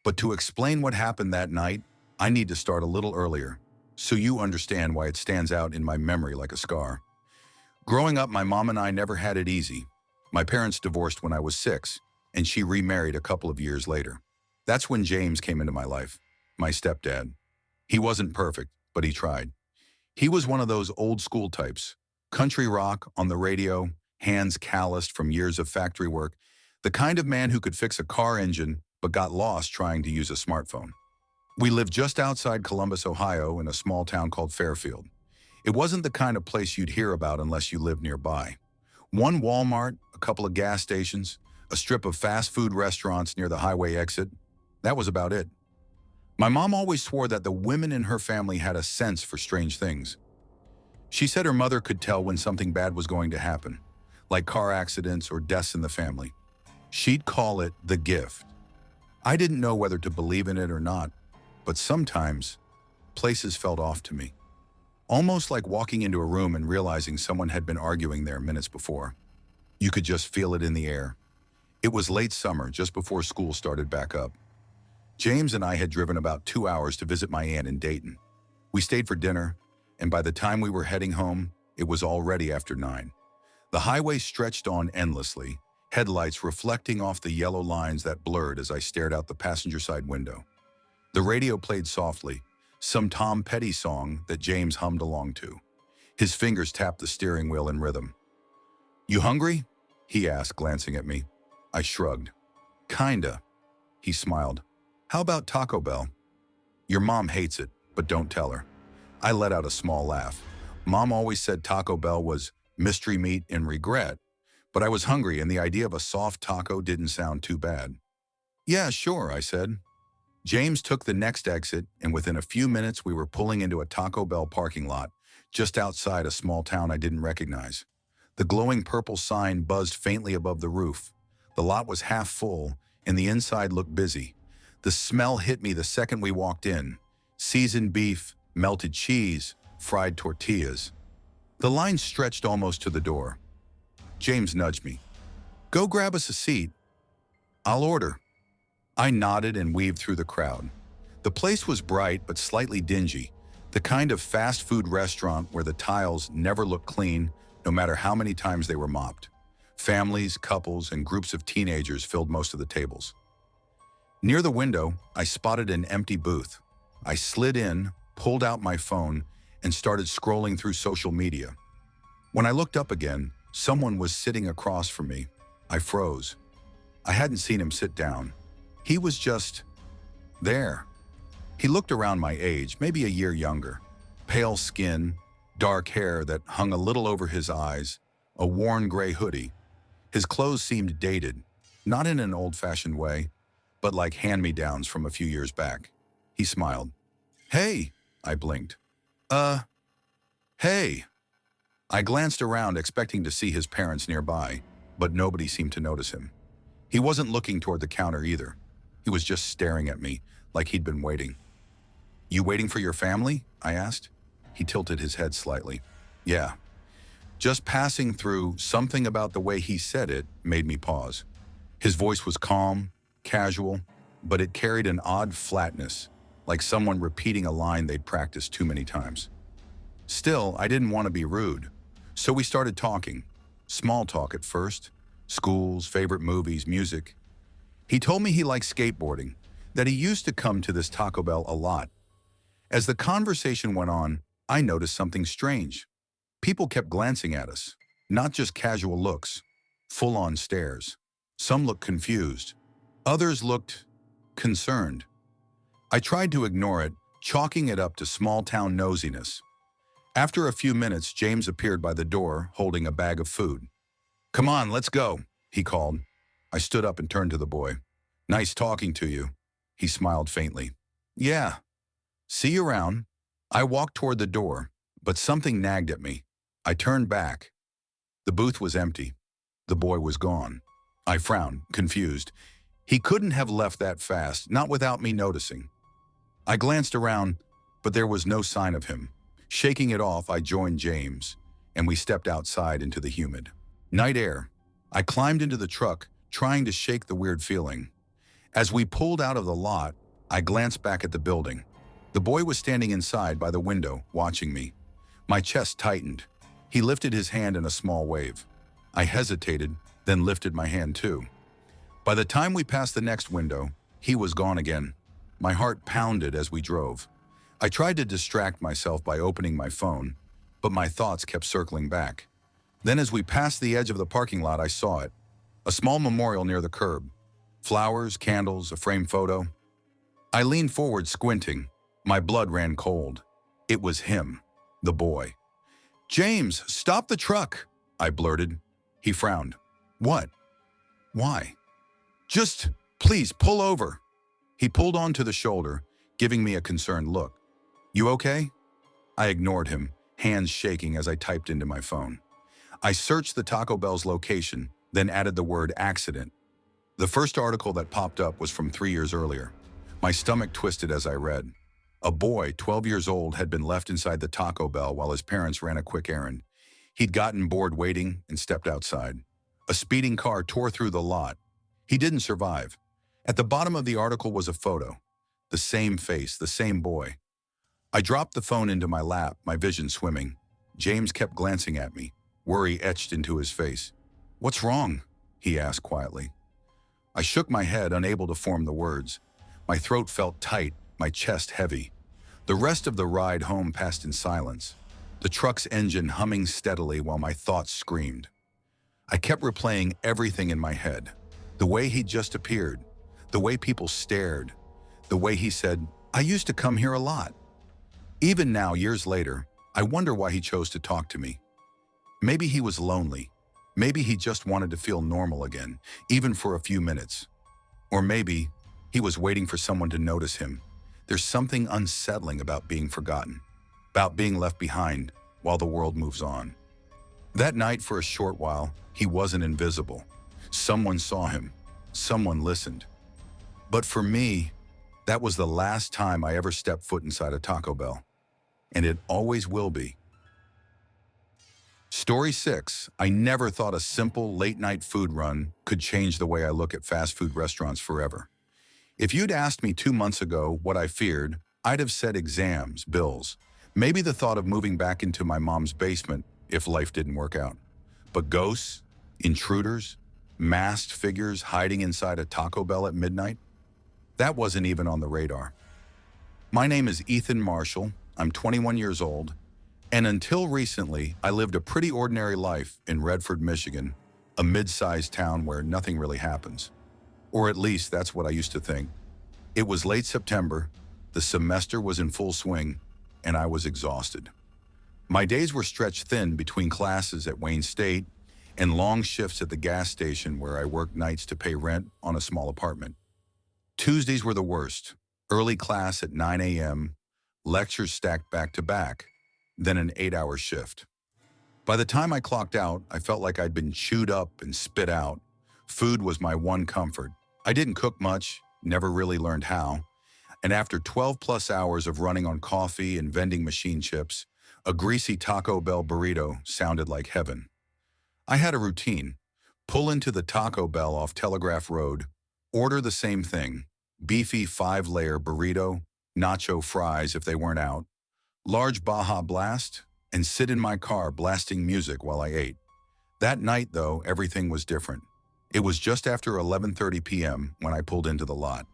But to explain what happened that night, I need to start a little earlier, so you understand why it stands out in my memory like a scar. Growing up, my mom and I never had it easy. My parents divorced when I was 6, and she remarried a couple of years later. That's when James came into my life, my stepdad. He wasn't perfect, but he tried. He was one of those old school types, country rock on the radio, hands calloused from years of factory work, the kind of man who could fix a car engine but got lost trying to use a smartphone. We lived just outside Columbus, Ohio, in a small town called Fairfield. It wasn't the kind of place you'd hear about unless you lived nearby. One Walmart, a couple of gas stations, a strip of fast food restaurants near the highway exit. That was about it. My mom always swore that the women in her family had a sense for strange things. She said her mother could tell when something bad was going to happen, like car accidents or deaths in the family. She'd call it the gift. I didn't know whether to believe in it or not, but sometimes places felt off to me. Almost like walking into a room and realizing someone had been arguing there minutes before. You could just feel it in the air. It was late summer, just before school started back up. James and I had driven about 2 hours to visit my aunt in Dayton. We stayed for dinner, and by the time we were heading home, it was already after 9. The highway stretched on endlessly, headlights reflecting off the yellow lines that blurred as I stared out the passenger side window. The radio played softly, some Tom Petty song that James hummed along to. His fingers tapped the steering wheel in rhythm. "You hungry?" he asked, glancing at me. I shrugged. "Kinda." He smiled. "How about Taco Bell?" "Your mom hates it, but don't tell her." I let out a small laugh. Mom always said Taco Bell was mystery meat and regret, but I was hungry and the idea of a soft taco didn't sound too bad. "Yeah, sure," I said. James took the next exit, and within a few minutes we were pulling into a Taco Bell parking lot, just outside a small town I didn't recognize. The glowing purple sign buzzed faintly above the roof. The lot was half full, and the inside looked busy. The smell hit me the second we walked in. Seasoned beef, melted cheese, fried tortillas. The line stretched almost to the door. James nudged me. "Go grab us a seat. I'll order." I nodded and weaved through the crowd. The place was bright but slightly dingy, the kind of fast food restaurant where the tiles never looked clean, no matter how many times they were mopped. Families, couples, and groups of teenagers filled most of the tables. Near the window, I spotted an empty booth. I slid in, pulled out my phone, and started scrolling through social media. When I looked up again, someone was sitting across from me. I froze. I hadn't seen him sit down. He was just there. He looked around my age, maybe a year younger. Pale skin, dark hair that hung a little over his eyes, a worn gray hoodie. His clothes seemed dated, not in an old-fashioned way, but like hand-me-downs from a few years back. He smiled. "Hey," I blinked. Hey." I glanced around expecting to see his parents nearby, but nobody seemed to notice him. He wasn't looking toward the counter either. He was just staring at me, like he'd been waiting. "You waiting for your family?" I asked. He tilted his head slightly. "Yeah." Just passing through, something about the way he said it made me pause. His voice was calm, casual, but it carried an odd flatness, like someone repeating a line they'd practiced too many times. Still, I didn't want to be rude, so we started talking. Small talk at first. Schools, favorite movies, music. He told me he liked skateboarding, that he used to come to this Taco Bell a lot. As the conversation went on, I noticed something strange. People kept glancing at us, not just casual looks, full-on stares. Some looked confused. Others looked concerned. I tried to ignore it, chalking it up to small-town nosiness. After a few minutes, James appeared by the door, holding a bag of food. "Come on, let's go," he called. I stood up and turned to the boy. "Nice talking to you." He smiled faintly. "Yeah. See you around." I walked toward the door, but something nagged at me. I turned back. The booth was empty. The boy was gone. I frowned, confused. He couldn't have left that fast, not without me noticing. I glanced around, but there was no sign of him. Shaking it off, I joined James, and we stepped outside into the humid night air. I climbed into the truck, trying to shake the weird feeling. As we pulled out of the lot, I glanced back at the building. The boy was standing inside by the window, watching me. My chest tightened. He lifted his hand in a small wave. I hesitated, then lifted my hand too. By the time we passed the next window, he was gone again. My heart pounded as we drove. I tried to distract myself by opening my phone, but my thoughts kept circling back. Then as we passed the edge of the parking lot, I saw it. A small memorial near the curb. Flowers, candles, a framed photo. I leaned forward, squinting. My blood ran cold. It was him, the boy. "James, stop the truck," I blurted. He frowned. "What? Why?" "Just, please, pull over." He pulled onto the shoulder, giving me a concerned look. "You okay?" I ignored him, hands shaking as I typed into my phone. I searched the Taco Bell's location, then added the word accident. The first article that popped up was from 3 years earlier. My stomach twisted as I read. A boy, 12 years old, had been left inside the Taco Bell while his parents ran a quick errand. He'd gotten bored waiting and stepped outside. A speeding car tore through the lot. He didn't survive. At the bottom of the article was a photo. The same face, the same boy. I dropped the phone into my lap, my vision swimming. James kept glancing at me, worry etched into his face. "What's wrong?" he asked quietly. I shook my head, unable to form the words. My throat felt tight, my chest heavy. The rest of the ride home passed in silence, the truck's engine humming steadily while my thoughts screamed. I kept replaying everything in my head. The way he'd just appeared, the way people stared, the way he said, "I used to come here a lot." Even now, years later, I wonder why he chose to talk to me. Maybe he was lonely. Maybe he just wanted to feel normal again, even for a few minutes. Or maybe he was waiting for someone to notice him. There's something unsettling about being forgotten, about being left behind, while the world moves on. That night, for a short while, he wasn't invisible. Someone saw him. Someone listened. But for me, that was the last time I ever stepped foot inside a Taco Bell. And it always will be. Story 6. I never thought a simple late-night food run could change the way I look at fast food restaurants forever. If you'd asked me 2 months ago what I feared, I'd have said exams, bills, maybe the thought of moving back into my mom's basement if life didn't work out. But ghosts, intruders, masked figures hiding inside a Taco Bell at midnight? That wasn't even on the radar. My name is Ethan Marshall. I'm 21 years old, and until recently, I lived a pretty ordinary life in Redford, Michigan, a mid-sized town where nothing really happens. Or at least that's what I used to think. It was late September, the semester was in full swing, and I was exhausted. My days were stretched thin between classes at Wayne State and long shifts at the gas station where I worked nights to pay rent on a small apartment. Tuesdays were the worst. Early class at 9 a.m., lectures stacked back to back, then an 8-hour shift. By the time I clocked out, I felt like I'd been chewed up and spit out. Food was my one comfort. I didn't cook much, never really learned how, and after 12+ hours of running on coffee and vending machine chips, a greasy Taco Bell burrito sounded like heaven. I had a routine. Pull into the Taco Bell off Telegraph Road, order the same thing, beefy 5-layer burrito, nacho fries if they weren't out, large Baja Blast, and sit in my car blasting music while I ate. That night, though, everything was different. It was just after 11:30 p.m. when I pulled into the lot.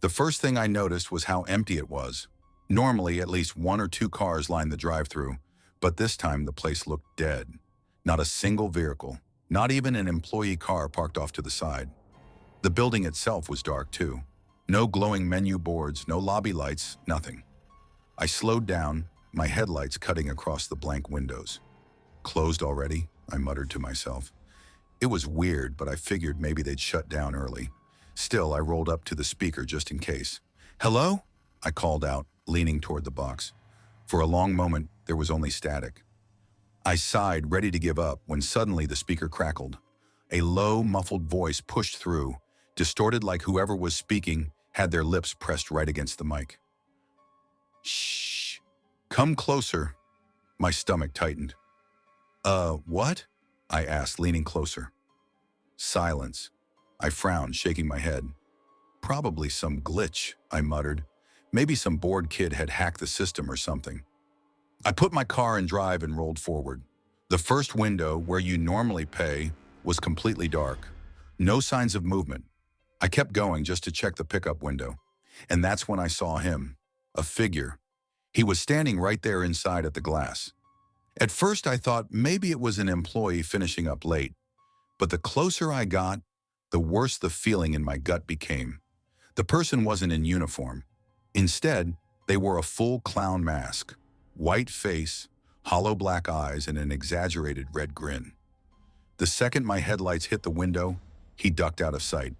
The first thing I noticed was how empty it was. Normally, at least 1 or 2 cars lined the drive-thru, but this time the place looked dead. Not a single vehicle, not even an employee car parked off to the side. The building itself was dark too. No glowing menu boards, no lobby lights, nothing. I slowed down, my headlights cutting across the blank windows. Closed already? I muttered to myself. It was weird, but I figured maybe they'd shut down early. Still, I rolled up to the speaker just in case. "Hello?" I called out, leaning toward the box. For a long moment, there was only static. I sighed, ready to give up, when suddenly the speaker crackled. A low, muffled voice pushed through, distorted like whoever was speaking had their lips pressed right against the mic. "Shh. Come closer." My stomach tightened. What?" I asked, leaning closer. Silence. I frowned, shaking my head. "Probably some glitch," I muttered. "Maybe some bored kid had hacked the system or something." I put my car in drive and rolled forward. The first window, where you normally pay, was completely dark. No signs of movement. I kept going just to check the pickup window. And that's when I saw him. A figure. He was standing right there inside at the glass. At first I thought maybe it was an employee finishing up late. But the closer I got, the worse the feeling in my gut became. The person wasn't in uniform. Instead, they wore a full clown mask. White face, hollow black eyes, and an exaggerated red grin. The second my headlights hit the window, he ducked out of sight.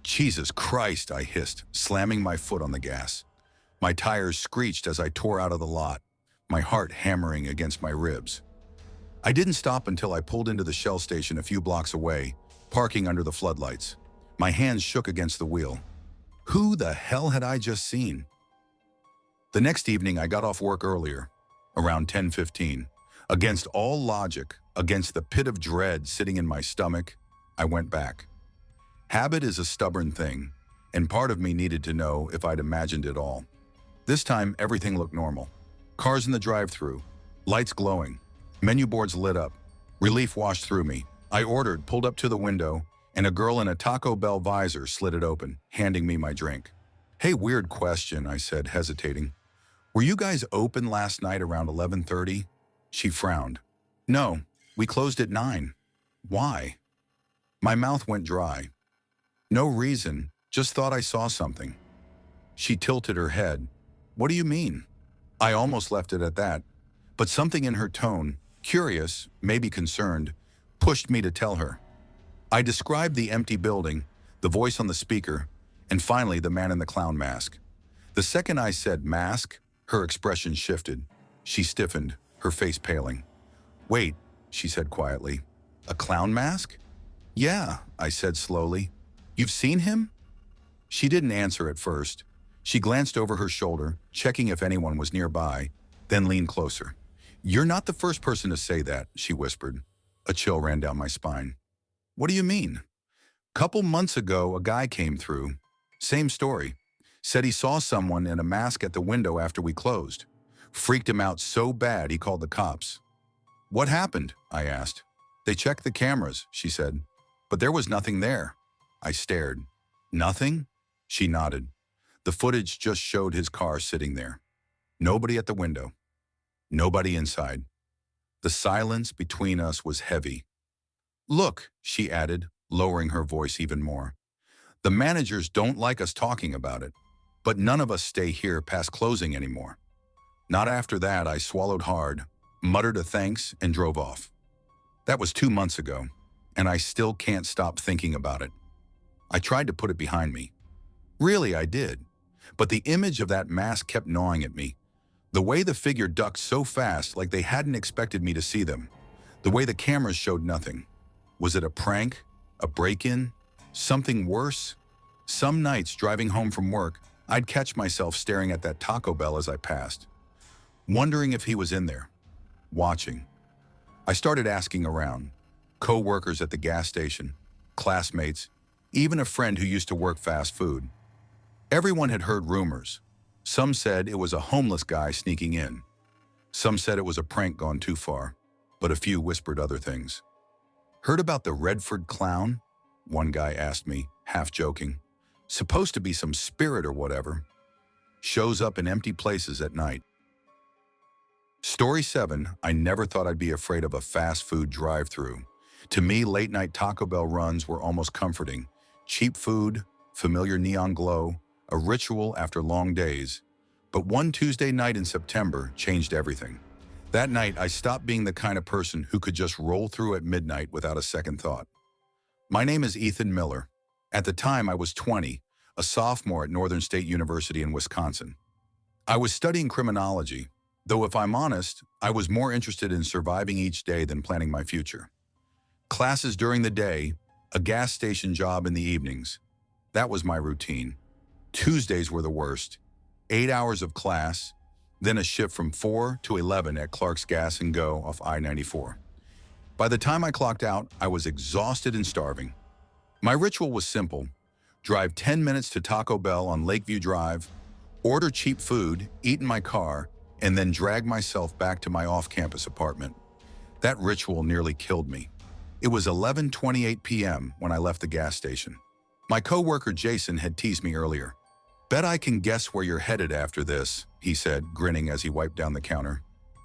"Jesus Christ," I hissed, slamming my foot on the gas. My tires screeched as I tore out of the lot, my heart hammering against my ribs. I didn't stop until I pulled into the Shell station a few blocks away, parking under the floodlights. My hands shook against the wheel. Who the hell had I just seen? The next evening, I got off work earlier, around 10:15. Against all logic, against the pit of dread sitting in my stomach, I went back. Habit is a stubborn thing, and part of me needed to know if I'd imagined it all. This time, everything looked normal. Cars in the drive-thru, lights glowing, menu boards lit up. Relief washed through me. I ordered, pulled up to the window, and a girl in a Taco Bell visor slid it open, handing me my drink. "Hey, weird question," I said, hesitating. "Were you guys open last night around 11:30? She frowned. "No, we closed at 9. "Why?" My mouth went dry. "No reason, just thought I saw something." She tilted her head. "What do you mean?" I almost left it at that, but something in her tone, curious, maybe concerned, pushed me to tell her. I described the empty building, the voice on the speaker, and finally the man in the clown mask. The second I said mask, her expression shifted. She stiffened. her face paling. "Wait," she said quietly. "A clown mask?" "Yeah," I said slowly. "You've seen him?" She didn't answer at first. She glanced over her shoulder, checking if anyone was nearby, then leaned closer. "You're not the first person to say that," she whispered. A chill ran down my spine. "What do you mean?" "Couple months ago, a guy came through. Same story. Said he saw someone in a mask at the window after we closed. Freaked him out so bad he called the cops." "What happened?" I asked. "They checked the cameras," she said. "But there was nothing there." I stared. "Nothing?" She nodded. The footage just showed his car sitting there. Nobody at the window. Nobody inside. The silence between us was heavy. "Look," she added, lowering her voice even more. "The managers don't like us talking about it, but none of us stay here past closing anymore." Not after that. I swallowed hard, muttered a thanks, and drove off. That was 2 months ago, and I still can't stop thinking about it. I tried to put it behind me. Really, I did. But the image of that mask kept gnawing at me. The way the figure ducked so fast, like they hadn't expected me to see them. The way the cameras showed nothing. Was it a prank? A break-in? Something worse? Some nights, driving home from work, I'd catch myself staring at that Taco Bell as I passed, wondering if he was in there, watching. I started asking around. Co-workers at the gas station, classmates, even a friend who used to work fast food. Everyone had heard rumors. Some said it was a homeless guy sneaking in. Some said it was a prank gone too far, but a few whispered other things. "Heard about the Redford clown?" one guy asked me, half joking. "Supposed to be some spirit or whatever. Shows up in empty places at night." Story 7, I never thought I'd be afraid of a fast food drive-thru. To me, late-night Taco Bell runs were almost comforting. Cheap food, familiar neon glow, a ritual after long days. But one Tuesday night in September changed everything. That night, I stopped being the kind of person who could just roll through at midnight without a second thought. My name is Ethan Miller. At the time, I was 20, a sophomore at Northern State University in Wisconsin. I was studying criminology, though if I'm honest, I was more interested in surviving each day than planning my future. Classes during the day, a gas station job in the evenings. That was my routine. Tuesdays were the worst. 8 hours of class, then a shift from 4 to 11 at Clark's Gas and Go off I-94. By the time I clocked out, I was exhausted and starving. My ritual was simple. Drive 10 minutes to Taco Bell on Lakeview Drive, order cheap food, eat in my car, and then drag myself back to my off-campus apartment. That ritual nearly killed me. It was 11:28 p.m. when I left the gas station. My coworker Jason had teased me earlier. "Bet I can guess where you're headed after this," he said, grinning as he wiped down the counter.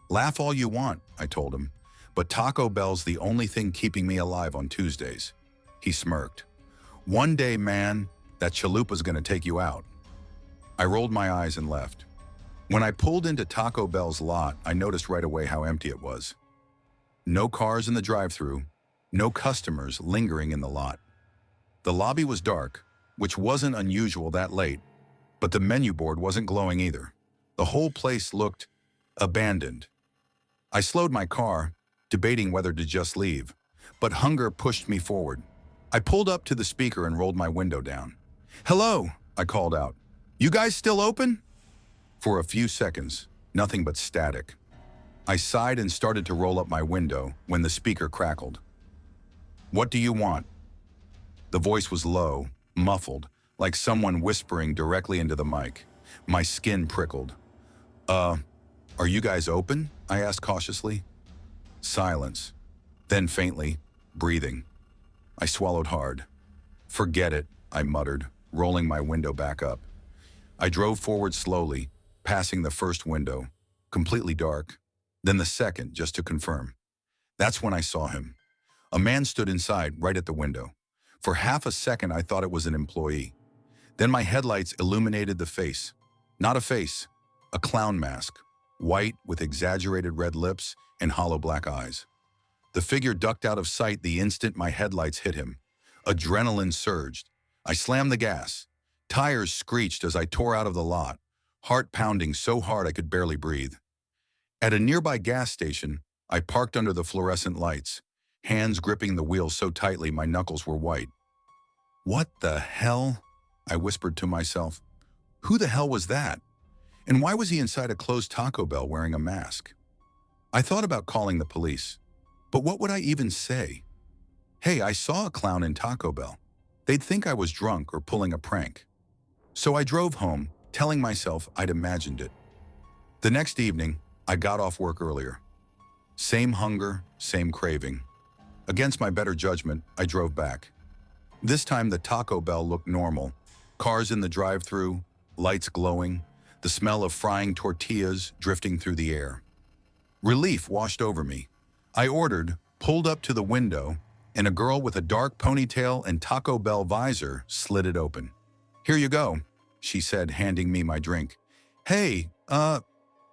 "Laugh all you want," I told him, "but Taco Bell's the only thing keeping me alive on Tuesdays." He smirked. "One day, man, that chalupa's gonna take you out." I rolled my eyes and left. When I pulled into Taco Bell's lot, I noticed right away how empty it was. No cars in the drive-thru, no customers lingering in the lot. The lobby was dark, which wasn't unusual that late, but the menu board wasn't glowing either. The whole place looked abandoned. I slowed my car, debating whether to just leave, but hunger pushed me forward. I pulled up to the speaker and rolled my window down. "Hello," I called out. "You guys still open?" For a few seconds, nothing but static. I sighed and started to roll up my window when the speaker crackled. "What do you want?" The voice was low, muffled, like someone whispering directly into the mic. My skin prickled. Are you guys open?" I asked cautiously. Silence. Then faintly, breathing. I swallowed hard. "Forget it," I muttered, rolling my window back up. I drove forward slowly, passing the first window, completely dark, then the second just to confirm. That's when I saw him. A man stood inside, right at the window. For half a second, I thought it was an employee. Then my headlights illuminated the face. Not a face, a clown mask, white with exaggerated red lips and hollow black eyes. The figure ducked out of sight the instant my headlights hit him. Adrenaline surged. I slammed the gas. Tires screeched as I tore out of the lot, heart pounding so hard I could barely breathe. At a nearby gas station, I parked under the fluorescent lights, hands gripping the wheel so tightly my knuckles were white. What the hell? I whispered to myself. Who the hell was that? And why was he inside a closed Taco Bell wearing a mask? I thought about calling the police, but what would I even say? Hey, I saw a clown in Taco Bell. They'd think I was drunk or pulling a prank. So I drove home, telling myself I'd imagined it. The next evening, I got off work earlier. Same hunger, same craving. Against my better judgment, I drove back. This time the Taco Bell looked normal. Cars in the drive-thru, lights glowing, the smell of frying tortillas drifting through the air. Relief washed over me. I ordered, pulled up to the window, and a girl with a dark ponytail and Taco Bell visor slid it open. Here you go, she said, handing me my drink. Hey,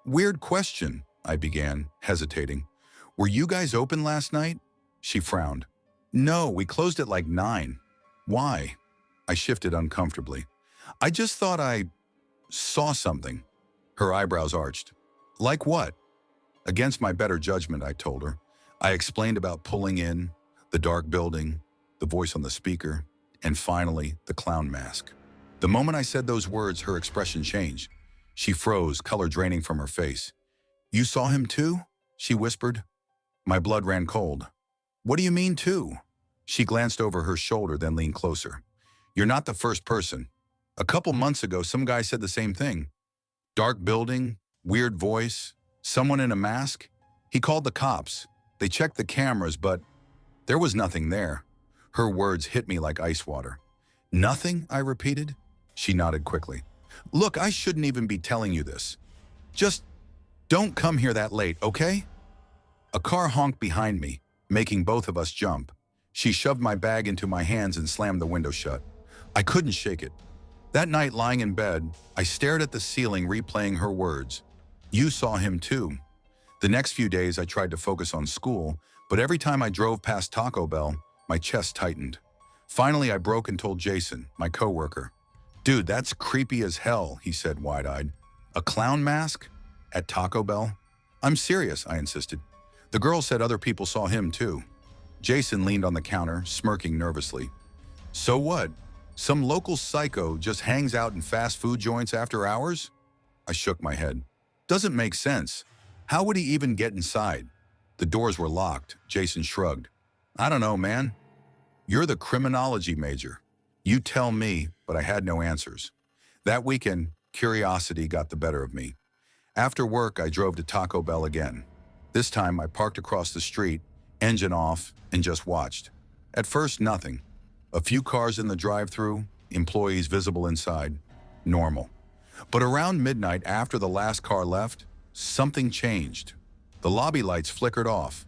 weird question, I began, hesitating. Were you guys open last night? She frowned. No, we closed at like 9. Why? I shifted uncomfortably. I just thought I saw something. Her eyebrows arched. Like what? Against my better judgment, I told her. I explained about pulling in, the dark building, the voice on the speaker, and finally, the clown mask. The moment I said those words, her expression changed. She froze, color draining from her face. You saw him too? She whispered. My blood ran cold. What do you mean too? She glanced over her shoulder, then leaned closer. You're not the first person. A couple months ago, some guy said the same thing. Dark building, weird voice, someone in a mask. He called the cops. They checked the cameras, but there was nothing there. Her words hit me like ice water. Nothing, I repeated. She nodded quickly. Look, I shouldn't even be telling you this. Just don't come here that late, okay? A car honked behind me, making both of us jump. She shoved my bag into my hands and slammed the window shut. I couldn't shake it. That night, lying in bed, I stared at the ceiling, replaying her words. You saw him too. The next few days, I tried to focus on school, but every time I drove past Taco Bell, my chest tightened. Finally, I broke and told Jason, my coworker. Dude, that's creepy as hell, he said wide-eyed. A clown mask? At Taco Bell? I'm serious, I insisted. The girl said other people saw him too. Jason leaned on the counter, smirking nervously. So what? Some local psycho just hangs out in fast food joints after hours? I shook my head. Doesn't make sense. How would he even get inside? The doors were locked. Jason shrugged. I don't know, man. You're the criminology major. You tell me, but I had no answers. That weekend, curiosity got the better of me. After work, I drove to Taco Bell again. This time, I parked across the street, engine off, and just watched. At first, nothing. A few cars in the drive-thru, employees visible inside. Normal. But around midnight, after the last car left, something changed. The lobby lights flickered off.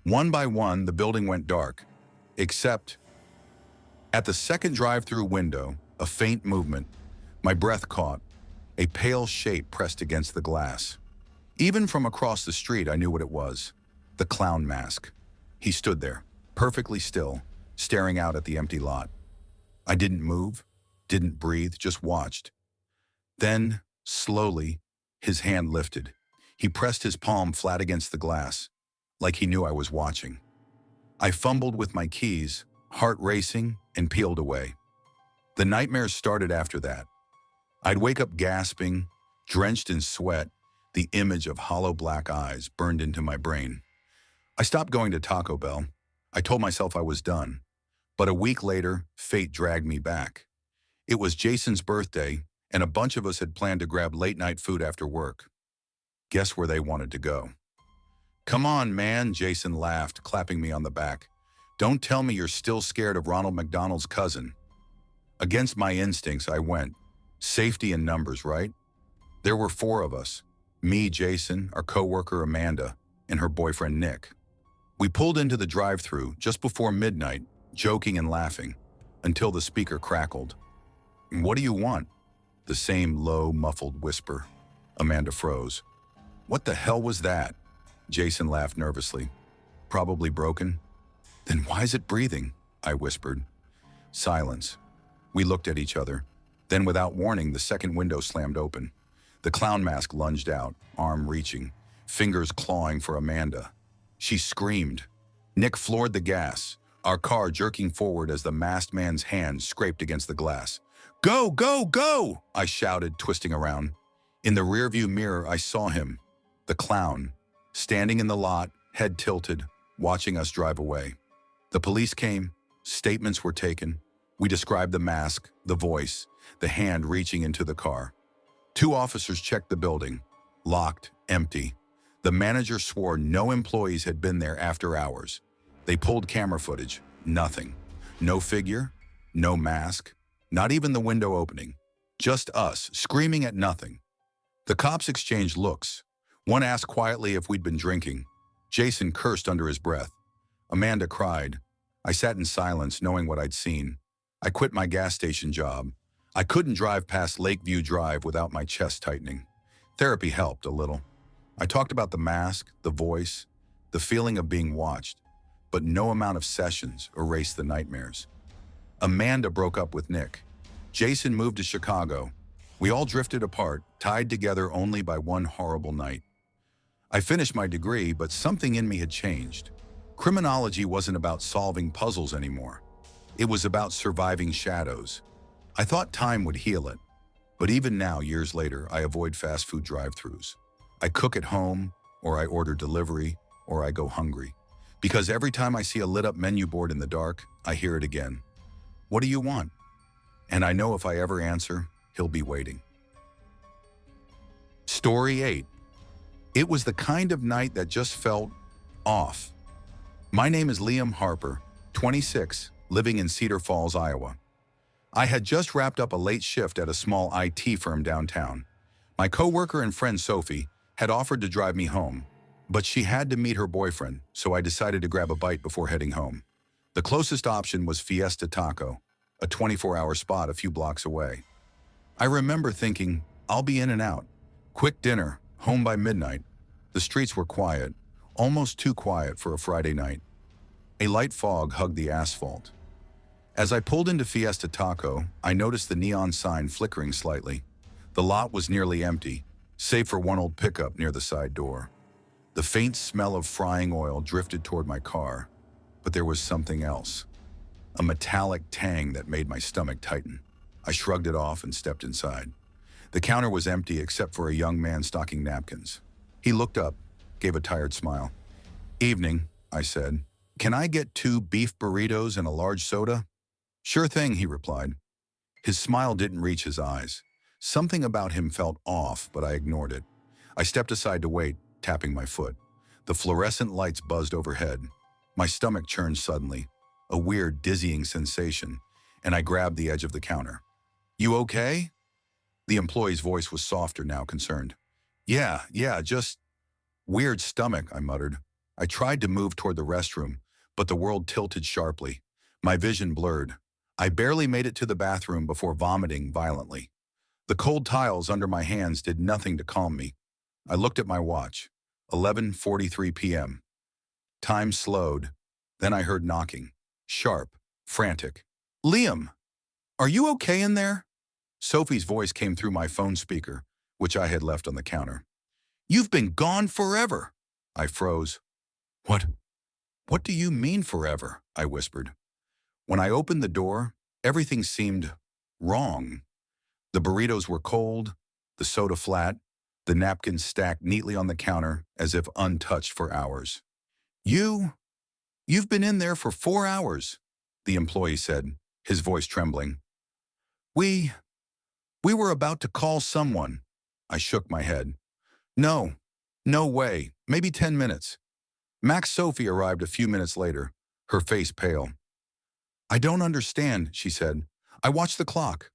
One by one, the building went dark. Except at the second drive-thru window, a faint movement. My breath caught. A pale shape pressed against the glass. Even from across the street, I knew what it was. The clown mask. He stood there, perfectly still, staring out at the empty lot. I didn't move, didn't breathe, just watched. Then, slowly, his hand lifted. He pressed his palm flat against the glass, like he knew I was watching. I fumbled with my keys, heart racing, and peeled away. The nightmares started after that. I'd wake up gasping, drenched in sweat, the image of hollow black eyes burned into my brain. I stopped going to Taco Bell. I told myself I was done. But a week later, fate dragged me back. It was Jason's birthday, and a bunch of us had planned to grab late-night food after work. Guess where they wanted to go? Come on, man, Jason laughed, clapping me on the back. Don't tell me you're still scared of Ronald McDonald's cousin. Against my instincts, I went. Safety in numbers, right? There were 4 of us. Me, Jason, our coworker Amanda, and her boyfriend Nick. We pulled into the drive-thru just before midnight, joking and laughing, until the speaker crackled. What do you want? The same low, muffled whisper. Amanda froze. What the hell was that? Jason laughed nervously. Probably broken. Then why is it breathing? I whispered. Silence. We looked at each other. Then without warning, the second window slammed open. The clown mask lunged out, arm reaching. fingers clawing for Amanda. She screamed. Nick floored the gas, our car jerking forward as the masked man's hand scraped against the glass. Go, go, go! I shouted, twisting around. In the rearview mirror, I saw him, the clown, standing in the lot, head tilted, watching us drive away. The police came, statements were taken. We described the mask, the voice, the hand reaching into the car. 2 officers checked the building, locked, empty. The manager swore no employees had been there after hours. They pulled camera footage, nothing. No figure, no mask, not even the window opening. Just us, screaming at nothing. The cops exchanged looks. One asked quietly if we'd been drinking. Jason cursed under his breath. Amanda cried. I sat in silence, knowing what I'd seen. I quit my gas station job. I couldn't drive past Lakeview Drive without my chest tightening. Therapy helped a little. I talked about the mask, the voice, the feeling of being watched, but no amount of sessions erased the nightmares. Amanda broke up with Nick. Jason moved to Chicago. We all drifted apart, tied together only by one horrible night. I finished my degree, but something in me had changed. Criminology wasn't about solving puzzles anymore. It was about surviving shadows. I thought time would heal it, but even now, years later, I avoid fast food drive-thrus. I cook at home, or I order delivery, or I go hungry. Because every time I see a lit-up menu board in the dark, I hear it again. What do you want? And I know if I ever answer, he'll be waiting. Story 8. It was the kind of night that just felt off. My name is Liam Harper, 26, living in Cedar Falls, Iowa. I had just wrapped up a late shift at a small IT firm downtown. My coworker and friend Sophie had offered to drive me home, but she had to meet her boyfriend, so I decided to grab a bite before heading home. The closest option was Fiesta Taco, a 24-hour spot a few blocks away. I remember thinking, I'll be in and out. Quick dinner, home by midnight. The streets were quiet, almost too quiet for a Friday night. A light fog hugged the asphalt. As I pulled into Fiesta Taco, I noticed the neon sign flickering slightly. The lot was nearly empty, save for one old pickup near the side door. The faint smell of frying oil drifted toward my car, but there was something else. A metallic tang that made my stomach tighten. I shrugged it off and stepped inside. The counter was empty except for a young man stocking napkins. He looked up, gave a tired smile. Evening, I said. Can I get 2 beef burritos and a large soda? Sure thing, he replied. His smile didn't reach his eyes. Something about him felt off, but I ignored it. I stepped aside to wait, tapping my foot. The fluorescent lights buzzed overhead. My stomach churned suddenly, a weird, dizzying sensation, and I grabbed the edge of the counter. You okay? The employee's voice was softer now, concerned. Yeah, just weird stomach, I muttered. I tried to move toward the restroom, but the world tilted sharply. My vision blurred. I barely made it to the bathroom before vomiting violently. The cold tiles under my hands did nothing to calm me. I looked at my watch. 11:43 p.m. Time slowed. Then I heard knocking. Sharp, frantic. Liam, are you okay in there? Sophie's voice came through my phone speaker, which I had left on the counter. You've been gone forever. I froze. What do you mean forever? I whispered. When I opened the door, everything seemed wrong. The burritos were cold, the soda flat, the napkins stacked neatly on the counter as if untouched for hours. You've been in there for 4 hours, the employee said, his voice trembling. We were about to call someone. I shook my head. No way, maybe 10 minutes. Max Sophie arrived a few minutes later, her face pale. I don't understand, she said. I watched the clock.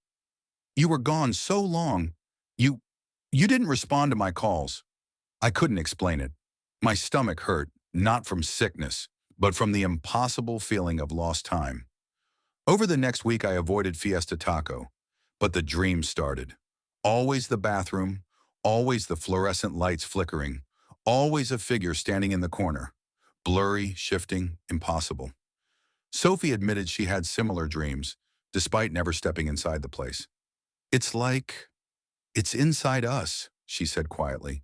You were gone so long. You didn't respond to my calls. I couldn't explain it. My stomach hurt, not from sickness, but from the impossible feeling of lost time. Over the next week, I avoided Fiesta Taco, but the dream started. Always the bathroom, always the fluorescent lights flickering, always a figure standing in the corner. Blurry, shifting, impossible. Sophie admitted she had similar dreams, despite never stepping inside the place. It's inside us, she said quietly.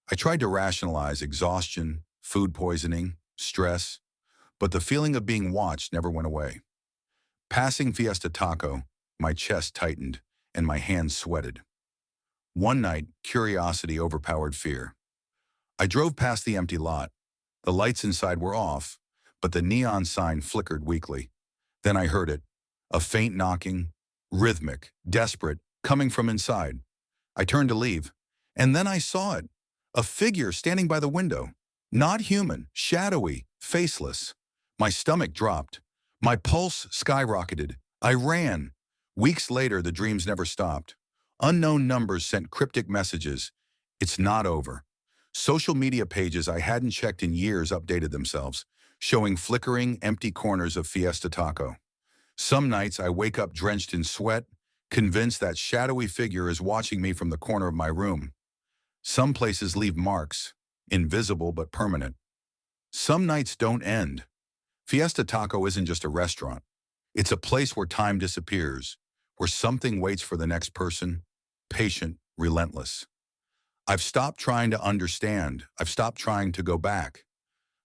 I tried to rationalize exhaustion, food poisoning, stress, but the feeling of being watched never went away. Passing Fiesta Taco, my chest tightened and my hands sweated. One night, curiosity overpowered fear. I drove past the empty lot. The lights inside were off, but the neon sign flickered weakly. Then I heard it, a faint knocking, rhythmic, desperate, coming from inside. I turned to leave, and then I saw it, a figure standing by the window. Not human, shadowy, faceless. My stomach dropped. My pulse skyrocketed. I ran. Weeks later, the dreams never stopped. Unknown numbers sent cryptic messages. It's not over. Social media pages I hadn't checked in years updated themselves, showing flickering, empty corners of Fiesta Taco. Some nights I wake up drenched in sweat, convinced that shadowy figure is watching me from the corner of my room. Some places leave marks, invisible but permanent. Some nights don't end. Fiesta Taco isn't just a restaurant. It's a place where time disappears, where something waits for the next person, patient, relentless. I've stopped trying to understand. I've stopped trying to go back.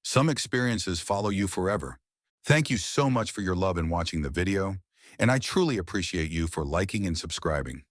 Some experiences follow you forever. Thank you so much for your love in watching the video, and I truly appreciate you for liking and subscribing.